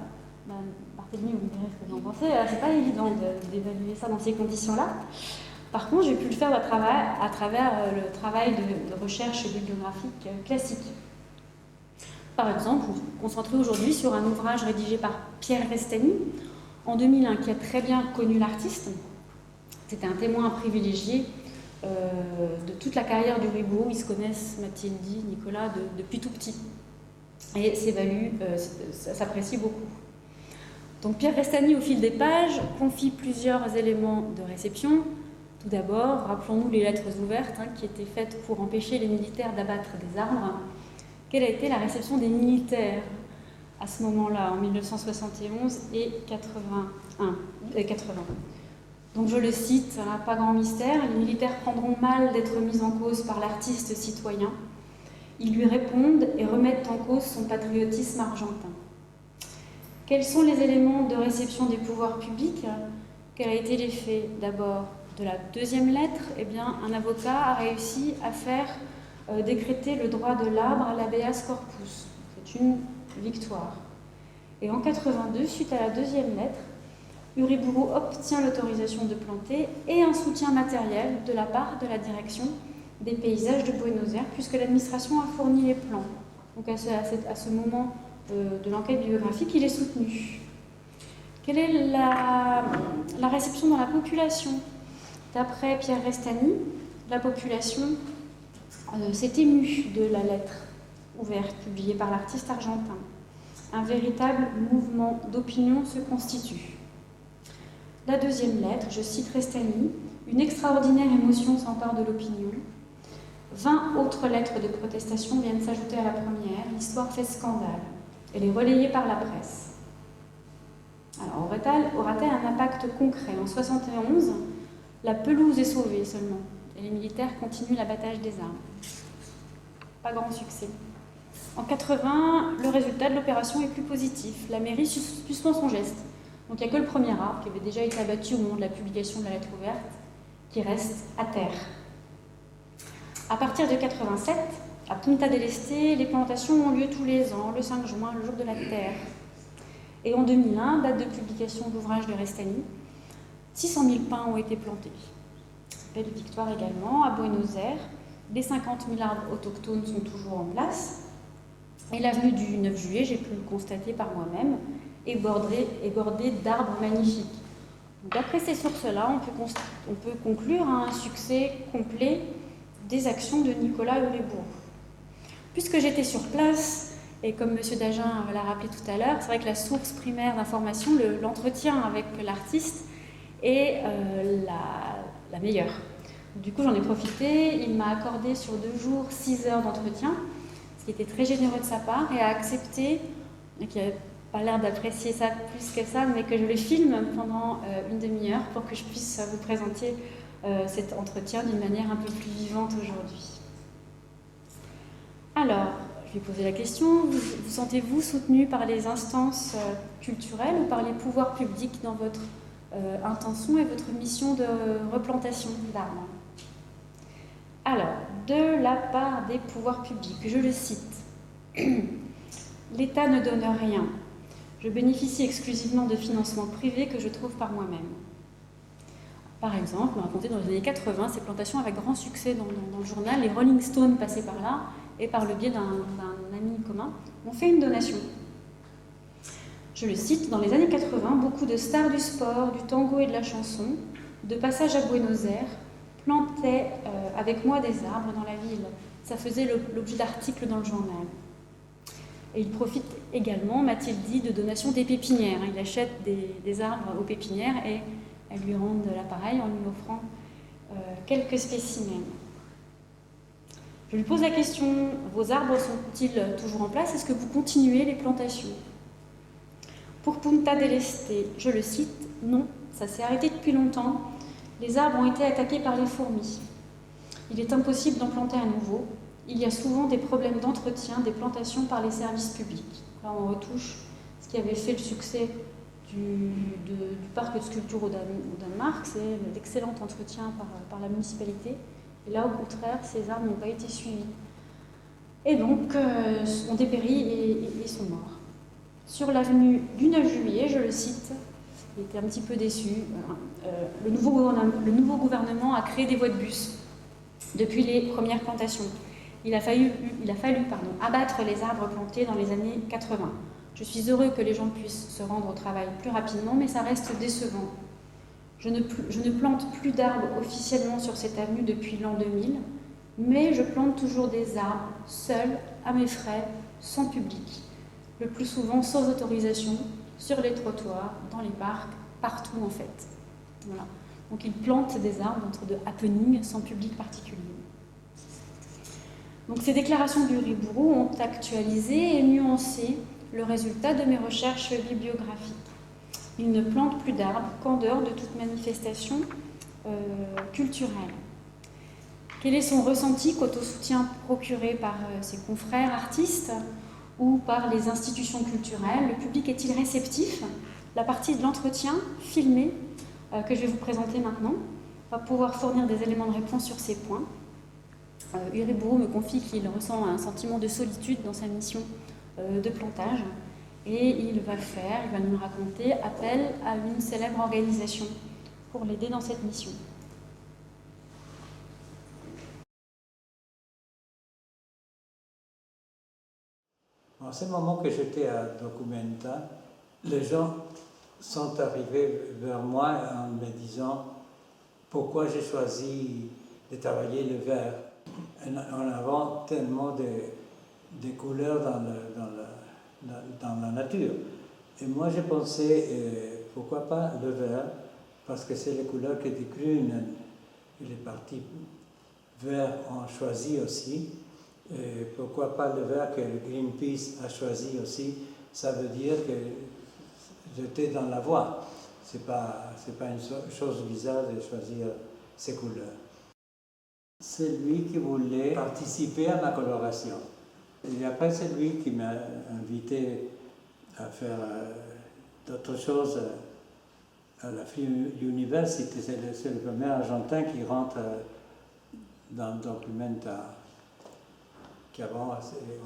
Barthélemy, vous me direz ce que vous en pensez, c'est pas évident d'évaluer ça dans ces conditions-là. Par contre, j'ai pu le faire à travers le travail de recherche bibliographique classique. Par exemple, vous vous concentrez aujourd'hui sur un ouvrage rédigé par Pierre Restany en 2001, qui a très bien connu l'artiste. C'était un témoin privilégié de toute la carrière du Uriburu. Ils se connaissent, m'a-t-il dit, Nicolas, depuis tout petit. Et s'apprécie beaucoup. Donc Pierre Restany, au fil des pages, confie plusieurs éléments de réception. Tout d'abord, rappelons-nous les lettres ouvertes qui étaient faites pour empêcher les militaires d'abattre des arbres. Quelle a été la réception des militaires à ce moment-là, en 1971 et 80. Donc je le cite, pas grand mystère, les militaires prendront mal d'être mis en cause par l'artiste citoyen. Ils lui répondent et remettent en cause son patriotisme argentin. Quels sont les éléments de réception des pouvoirs publics? Quel a été l'effet d'abord de la deuxième lettre? Eh bien, un avocat a réussi à faire décréter le droit de l'arbre à l'habeas corpus. C'est une victoire. Et en 82, suite à la deuxième lettre, Uriburu obtient l'autorisation de planter et un soutien matériel de la part de la direction des paysages de Buenos Aires, puisque l'administration a fourni les plans. Donc à ce moment de l'enquête biographique, il est soutenu. Quelle est la réception dans la population? D'après Pierre Restani, la population s'est émue de la lettre ouverte publiée par l'artiste argentin. Un véritable mouvement d'opinion se constitue. La deuxième lettre, je cite Restani, « Une extraordinaire émotion s'empare de l'opinion. 20 autres lettres de protestation viennent s'ajouter à la première. L'histoire fait scandale. Elle est relayée par la presse. » Alors, aura-t-elle un impact concret? En 71, la pelouse est sauvée seulement, et les militaires continuent l'abattage des arbres. Pas grand succès. En 80, le résultat de l'opération est plus positif. La mairie suspend son geste. Donc il n'y a que le premier arbre, qui avait déjà été abattu au moment de la publication de la lettre ouverte, qui reste à terre. À partir de 87, à Punta del Este, les plantations ont lieu tous les ans, le 5 juin, le jour de la terre. Et en 2001, date de publication de l'ouvrage de Restani, 600 000 pins ont été plantés. Belle victoire également, à Buenos Aires, les 50 000 arbres autochtones sont toujours en place. Et l'avenue du 9 juillet, j'ai pu le constater par moi-même, est bordée d'arbres magnifiques. D'après ces sources-là, on peut conclure à un succès complet des actions de Nicolas Uriburu. Puisque j'étais sur place, et comme M. Dagen l'a rappelé tout à l'heure, c'est vrai que la source primaire d'information, l'entretien avec l'artiste, est la meilleure. Du coup, j'en ai profité. Il m'a accordé sur 2 jours 6 heures d'entretien, ce qui était très généreux de sa part, et a accepté, et qui n'avait pas l'air d'apprécier ça plus que ça, mais que je le filme pendant une demi-heure pour que je puisse vous présenter cet entretien d'une manière un peu plus vivante aujourd'hui. Alors, je vais poser la question, vous sentez-vous soutenu par les instances culturelles ou par les pouvoirs publics dans votre intention et votre mission de replantation d'arbres? Alors, de la part des pouvoirs publics, je le cite, « L'État ne donne rien. Je bénéficie exclusivement de financements privés que je trouve par moi-même. » Par exemple, on m'a raconté dans les années 80, ces plantations avec grand succès dans le journal, les Rolling Stones passaient par là et par le biais d'un ami commun, ont fait une donation. Je le cite, « Dans les années 80, beaucoup de stars du sport, du tango et de la chanson, de passage à Buenos Aires, plantaient avec moi des arbres dans la ville. Ça faisait l'objet d'articles dans le journal. » Et il profite également, m'a-t-il dit, de donations des pépinières. Il achète des arbres aux pépinières et elles lui rendent l'appareil en lui offrant quelques spécimens. Je lui pose la question, vos arbres sont-ils toujours en place? Est-ce que vous continuez les plantations? Pour Punta del Este, je le cite, non, ça s'est arrêté depuis longtemps. Les arbres ont été attaqués par les fourmis. Il est impossible d'en planter à nouveau. Il y a souvent des problèmes d'entretien des plantations par les services publics. Là, on retouche ce qui avait fait le succès du parc de sculpture au Danemark, c'est l'excellent entretien par la municipalité. Et là, au contraire, ces arbres n'ont pas été suivis. Et donc, ont dépéri et sont morts. Sur l'avenue du 9 juillet, je le cite, il était un petit peu déçu, le nouveau gouvernement a créé des voies de bus depuis les premières plantations. Il a fallu abattre les arbres plantés dans les années 80. Je suis heureux que les gens puissent se rendre au travail plus rapidement, mais ça reste décevant. Je ne plante plus d'arbres officiellement sur cette avenue depuis l'an 2000, mais je plante toujours des arbres, seul, à mes frais, sans public. Le plus souvent sans autorisation, sur les trottoirs, dans les parcs, partout en fait. Voilà. Donc il plante des arbres entre de happenings sans public particulier. Donc ces déclarations d'Uriburu ont actualisé et nuancé le résultat de mes recherches bibliographiques. Il ne plante plus d'arbres qu'en dehors de toute manifestation culturelle. Quel est son ressenti quant au soutien procuré par ses confrères artistes ou par les institutions culturelles? Le public est-il réceptif? La partie de l'entretien filmé que je vais vous présenter maintenant va pouvoir fournir des éléments de réponse sur ces points. Uriburu me confie qu'il ressent un sentiment de solitude dans sa mission de plantage et il va nous le raconter, appel à une célèbre organisation pour l'aider dans cette mission. En ce moment que j'étais à Documenta, les gens sont arrivés vers moi en me disant pourquoi j'ai choisi de travailler le vert. En avant tellement de couleurs dans la nature. Et moi j'ai pensé, pourquoi pas le vert, parce que c'est les couleurs que des Grünen et les partis verts ont choisi aussi. Et pourquoi pas le vert que le Greenpeace a choisi aussi, ça veut dire que j'étais dans la voie. C'est pas une chose bizarre de choisir ces couleurs. C'est lui qui voulait participer à ma coloration. Et après, c'est lui qui m'a invité à faire d'autres choses à la Free University. C'est le premier Argentin qui rentre dans Documenta. Qu'avant,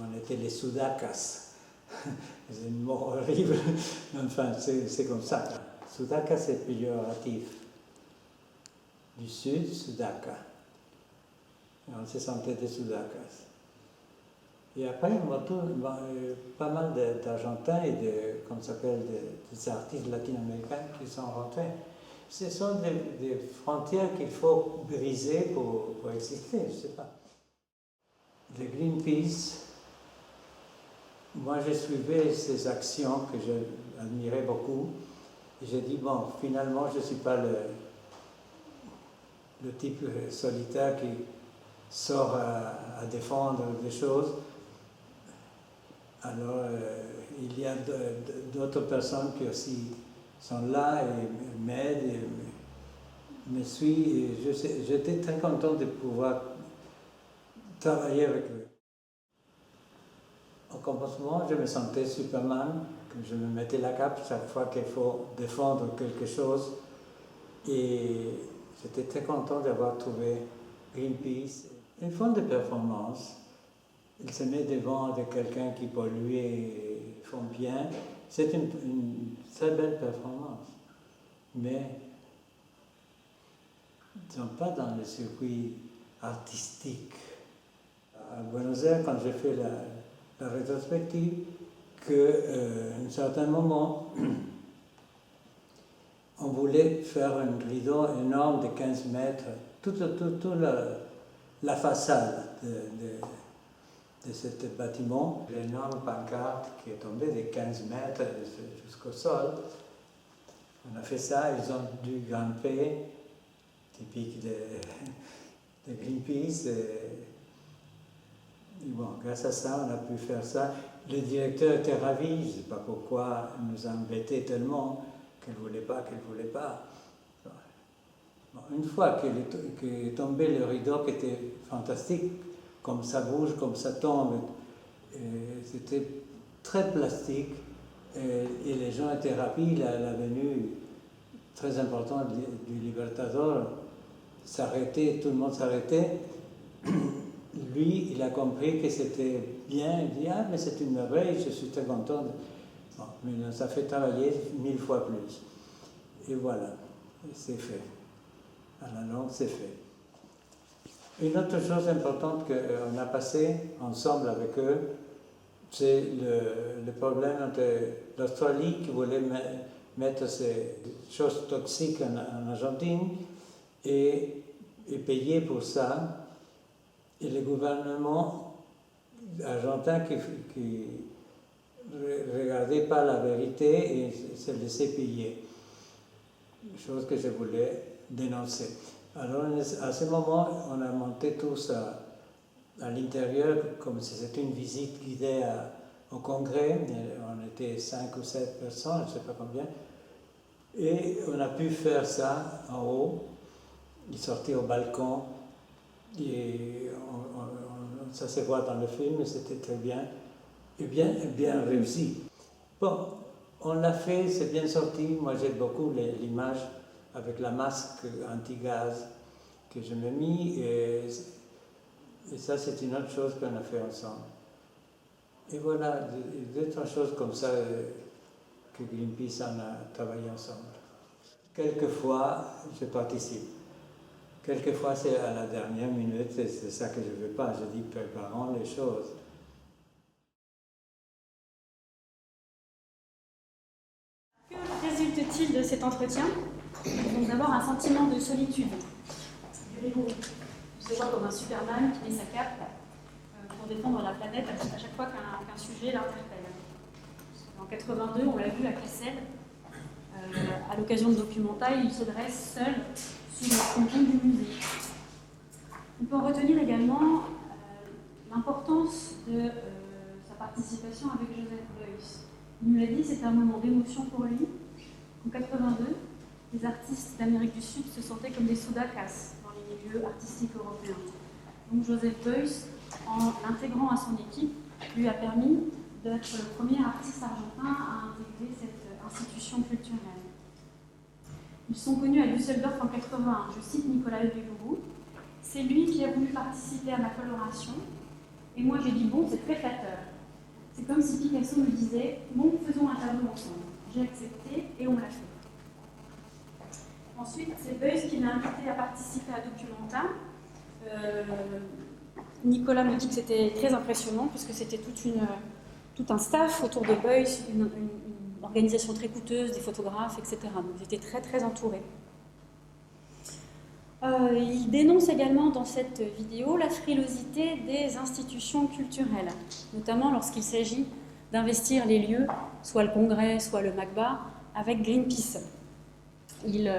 on était les Sudacas. C'est un mot horrible. Enfin, c'est comme ça. Sudaca, c'est péjoratif. Du sud, Sudaca. On se sentait des Sudacas. Et après, on retrouve pas mal d'Argentins et comme ça s'appelle, des artistes latino-américains qui sont rentrés. Ce sont des frontières qu'il faut briser pour exister, je ne sais pas. Le Greenpeace, moi je suivais ces actions que j'admirais beaucoup. Et j'ai dit, bon, finalement, je ne suis pas le type solitaire qui sort à défendre des choses. Alors, il y a d'autres personnes qui aussi sont là et m'aident et me suivent. J'étais très content de pouvoir travailler avec eux. Au commencement, je me sentais Superman, que je me mettais la cape chaque fois qu'il faut défendre quelque chose. Et j'étais très content d'avoir trouvé Greenpeace. Ils font des performances. Ils se mettent devant de quelqu'un qui pollue et font bien. C'est une très belle performance. Mais ils ne sont pas dans le circuit artistique. À Buenos Aires, quand j'ai fait la rétrospective, qu'à un certain moment, on voulait faire un rideau énorme de 15 mètres, toute la façade de ce bâtiment. L'énorme pancarte qui est tombée de 15 mètres jusqu'au sol. On a fait ça, ils ont dû grimper, typique de Greenpeace. Et bon, grâce à ça, on a pu faire ça. Le directeur était ravi, je ne sais pas pourquoi, il nous a embêtés tellement qu'elle ne voulait pas. Bon, une fois qu'est tombé le rideau, qui était fantastique, comme ça bouge, comme ça tombe, c'était très plastique, et les gens étaient ravis, la venue très importante du Libertador s'arrêtait, tout le monde s'arrêtait. Lui, il a compris que c'était bien, il dit « Ah, mais c'est une merveille, je suis très content. » Bon, mais ça fait travailler 1000 fois plus. Et voilà, c'est fait. À la longue, c'est fait. Une autre chose importante qu'on a passé ensemble avec eux, c'est le problème entre l'Australie qui voulait mettre ces choses toxiques en Argentine et payer pour ça. Et le gouvernement argentin qui ne regardait pas la vérité et se laissait payer. Chose que je voulais dénoncer. Alors à ce moment, on a monté tous à l'intérieur, comme si c'était une visite guidée au Congrès. On était 5 ou 7 personnes, je ne sais pas combien. Et on a pu faire ça en haut. Ils sortaient au balcon. Et ça se voit dans le film, c'était très bien, et bien réussi. Bon, on l'a fait, c'est bien sorti. Moi, j'aime beaucoup l'image avec la masque anti-gaz que je me mis. Et Et ça, c'est une autre chose qu'on a fait ensemble. Et voilà, d'autres choses comme ça que Greenpeace en a travaillé ensemble. Quelquefois, je participe. Quelquefois, c'est à la dernière minute, et c'est ça que je ne veux pas. Je dis préparons les choses. Que résulte-t-il de cet entretien? Donc d'abord un sentiment de solitude, du rigoureux. Je se voit comme un Superman qui met sa cape pour défendre la planète à chaque fois qu'un sujet l'interpelle. En 82, on l'a vu à Cassel, à l'occasion de documentaire, il se dresse seul sur le fronton du musée. On peut en retenir également l'importance de sa participation avec Joseph Beuys. Il nous l'a dit, c'est un moment d'émotion pour lui. En 82, les artistes d'Amérique du Sud se sentaient comme des soudacas dans les milieux artistiques européens. Donc Joseph Beuys, en l'intégrant à son équipe, lui a permis d'être le premier artiste argentin à intégrer cette institution culturelle. Ils sont connus à Düsseldorf en 81. Je cite Nicolas Uriburu. C'est lui qui a voulu participer à ma coloration. Et moi, j'ai dit, bon, c'est très flatteur. C'est comme si Picasso me disait, bon, faisons un tableau ensemble. J'ai accepté et on l'a fait. Ensuite, c'est Beuys qui m'a invité à participer à Documenta. Nicolas me dit que c'était très impressionnant puisque c'était tout un staff autour de Beuys, une organisation très coûteuse, des photographes, etc. Donc j'étais très très entourée. Il dénonce également dans cette vidéo la frilosité des institutions culturelles, notamment lorsqu'il s'agit d'investir les lieux, soit le Congrès, soit le MACBA, avec Greenpeace. Il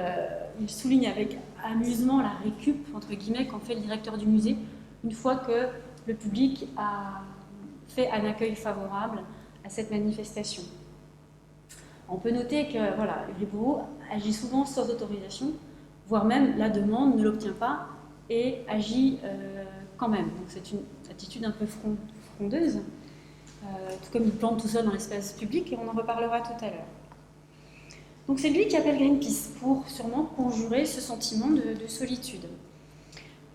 souligne avec amusement la récup, entre guillemets, qu'en fait le directeur du musée, une fois que le public a fait un accueil favorable à cette manifestation. On peut noter que voilà, Uriburu agit souvent sans autorisation, voire même la demande ne l'obtient pas et agit quand même. Donc c'est une attitude un peu frondeuse, tout comme il plante tout seul dans l'espace public, et on en reparlera tout à l'heure. Donc c'est lui qui appelle Greenpeace pour sûrement conjurer ce sentiment de solitude.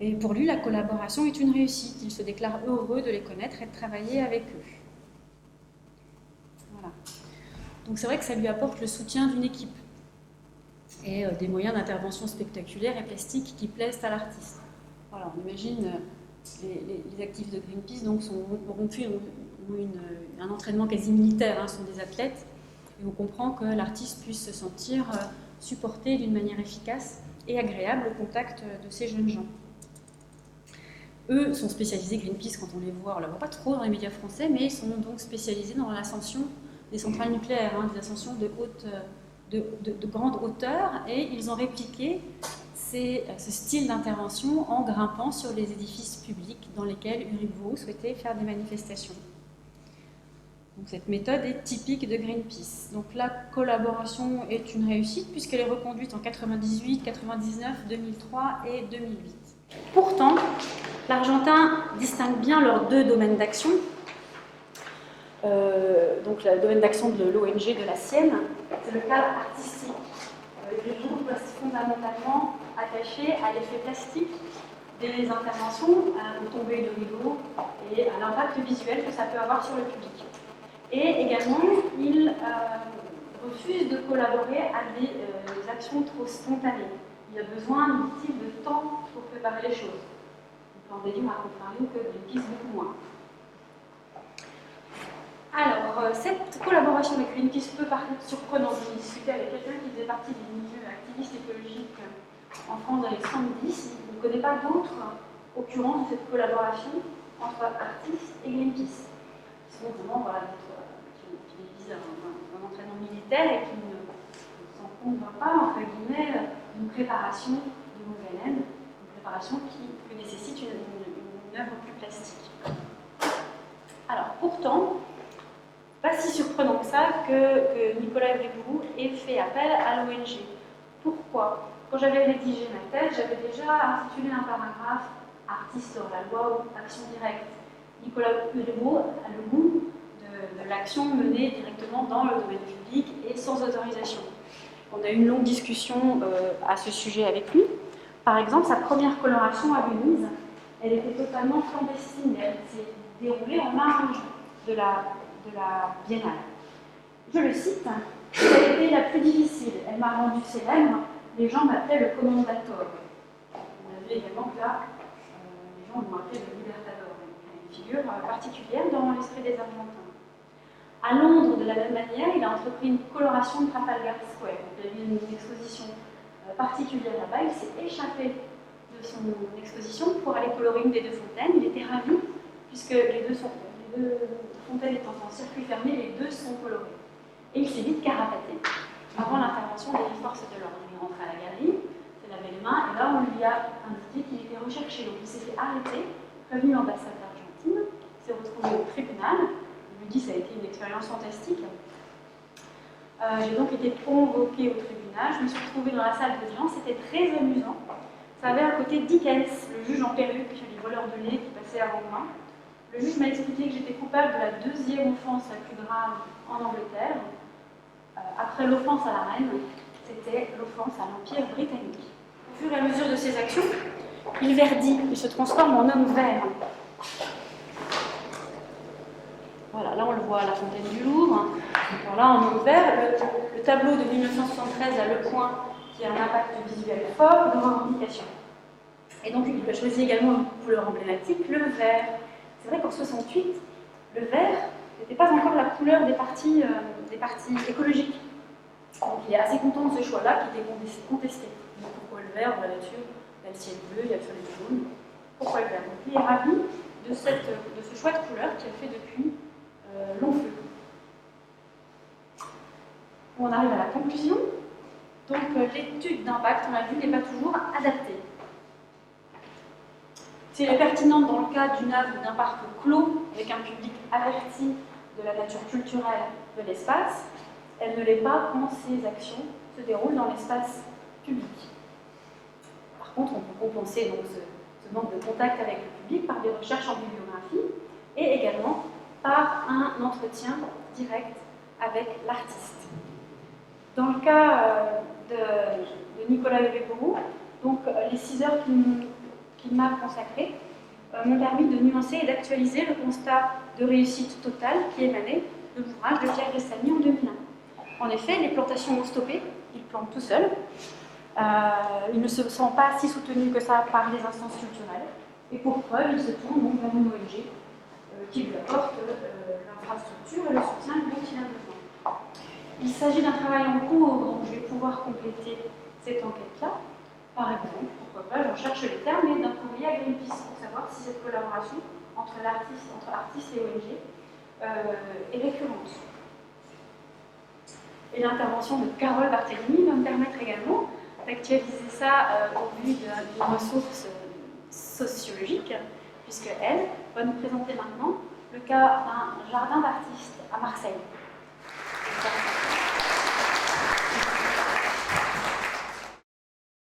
Et pour lui, la collaboration est une réussite. Il se déclare heureux de les connaître et de travailler avec eux. Voilà. Donc c'est vrai que ça lui apporte le soutien d'une équipe et des moyens d'intervention spectaculaires et plastiques qui plaisent à l'artiste. Voilà, on imagine les actifs de Greenpeace donc ont un entraînement quasi militaire, hein, sont des athlètes, et on comprend que l'artiste puisse se sentir supporté d'une manière efficace et agréable au contact de ces jeunes gens. Eux sont spécialisés, Greenpeace, quand on les voit, on ne la voit pas trop dans les médias français, mais ils sont donc spécialisés dans l'ascension des centrales nucléaires, hein, des ascensions de grande hauteur, et ils ont répliqué ce style d'intervention en grimpant sur les édifices publics dans lesquels Uriburu souhaitait faire des manifestations. Donc cette méthode est typique de Greenpeace. Donc la collaboration est une réussite puisqu'elle est reconduite en 98, 99, 2003 et 2008. Pourtant, l'Argentin distingue bien leurs deux domaines d'action. Donc le domaine d'action de l'ONG, de la sienne, c'est le cadre artistique. Le groupe reste fondamentalement attaché à l'effet plastique des interventions, aux tombées de rideaux et à l'impact visuel que ça peut avoir sur le public. Et également, il refuse de collaborer à des actions trop spontanées. Il a besoin, dit-il, de temps pour préparer les choses. On peut en déduire à contrario que Greenpeace beaucoup moins. Alors, cette collaboration avec Greenpeace peut paraître surprenante. J'ai discuté avec quelqu'un qui faisait partie des milieux activistes écologiques en France dans les 70. Il ne connaît pas d'autres occurrences de cette collaboration entre artistes et Greenpeace. Ils sont vraiment qui vise un entraînement militaire et qui ne s'encombre pas, entre guillemets, d'une préparation de longue haleine, une préparation qui nécessite une œuvre plus plastique. Alors, pourtant, pas si surprenant que ça que Nicolas Uriburu ait fait appel à l'ONG. Pourquoi? Quand j'avais rédigé ma thèse, j'avais déjà intitulé un paragraphe « Artistes hors la loi » ou « Action directe ». Nicolas Uriburu a le goût de l'action menée directement dans le domaine public et sans autorisation. On a eu une longue discussion à ce sujet avec lui. Par exemple, sa première coloration à Venise Elle était totalement clandestine, elle s'est déroulée en marge de la biennale. Je le cite, elle a été la plus difficile, elle m'a rendu célèbre, les gens m'appelaient le commendator. On a vu également que là, les gens m'ont appelé le libertador, une figure particulière dans l'esprit des Argentins. À Londres, de la même manière, il a entrepris une coloration de Trafalgar Square. Il y a eu une exposition particulière là-bas, il s'est échappé de son exposition pour aller colorer une des deux fontaines. Il était ravi, puisque les deux fontaines étant en circuit fermé, les deux sont colorées. Et il s'est vite carapaté avant l'intervention des forces de l'ordre. Il est rentré à la galerie, s'est lavé les mains, et là on lui a indiqué qu'il était recherché. Donc il s'est fait arrêter, prévenu l'ambassade d'Argentine, s'est retrouvé au tribunal. Il lui dit que ça a été une expérience fantastique. J'ai donc été convoquée au tribunal, je me suis retrouvée dans la salle d'audience, c'était très amusant. Ça avait à côté Dickens, le juge en perruque, les voleurs de lait qui passaient avant moi. Le juge m'a expliqué que j'étais coupable de la deuxième offense la plus grave en Angleterre. Après l'offense à la reine, c'était l'offense à l'Empire britannique. Au fur et à mesure de ses actions, il verdit, il se transforme en homme vert. Voilà, là on le voit à la Fontaine du Louvre. Voilà, en homme vert, le tableau de 1973 à Le Point, qui a un impact visuel fort de revendication. Et donc il a choisi également une couleur emblématique, le vert. C'est vrai qu'en 68, le vert n'était pas encore la couleur des partis écologiques. Donc il est assez content de ce choix-là qui était contesté. Donc, pourquoi le vert? La nature, il y a le ciel bleu, il y a le soleil jaune. Pourquoi le vert? Donc il est ravi de ce choix de couleur qu'il a fait depuis long feu. On arrive à la conclusion. Donc l'étude d'impact, on l'a vu, n'est pas toujours adaptée. Si elle est pertinente dans le cadre d'une œuvre d'un parc clos, avec un public averti de la nature culturelle de l'espace, elle ne l'est pas quand ces actions se déroulent dans l'espace public. Par contre, on peut compenser donc, ce manque de contact avec le public par des recherches en bibliographie et également par un entretien direct avec l'artiste. Dans le cas de Nicolas Heuvel-Kourou, donc les 6 heures qu'il m'a consacrées m'ont permis de nuancer et d'actualiser le constat de réussite totale qui émanait de l'ouvrage de Pierre Restany en 2001. En effet, les plantations ont stoppé, il plante tout seul. Il ne se sent pas si soutenu que ça par les instances culturelles. Et pour preuve, il se tourne donc vers une ONG qui lui apporte l'infrastructure et le soutien dont il a besoin. Il s'agit d'un travail en cours, donc je vais pouvoir compléter cette enquête-là. Par exemple, pourquoi pas, j'en cherche les termes, mais d'un courrier à Greenpeace pour savoir si cette collaboration entre artistes et ONG est récurrente. Et l'intervention de Carole Barthélémy va me permettre également d'actualiser ça au vu d'une ressource sociologique, puisqu'elle va nous présenter maintenant le cas d'un jardin d'artistes à Marseille.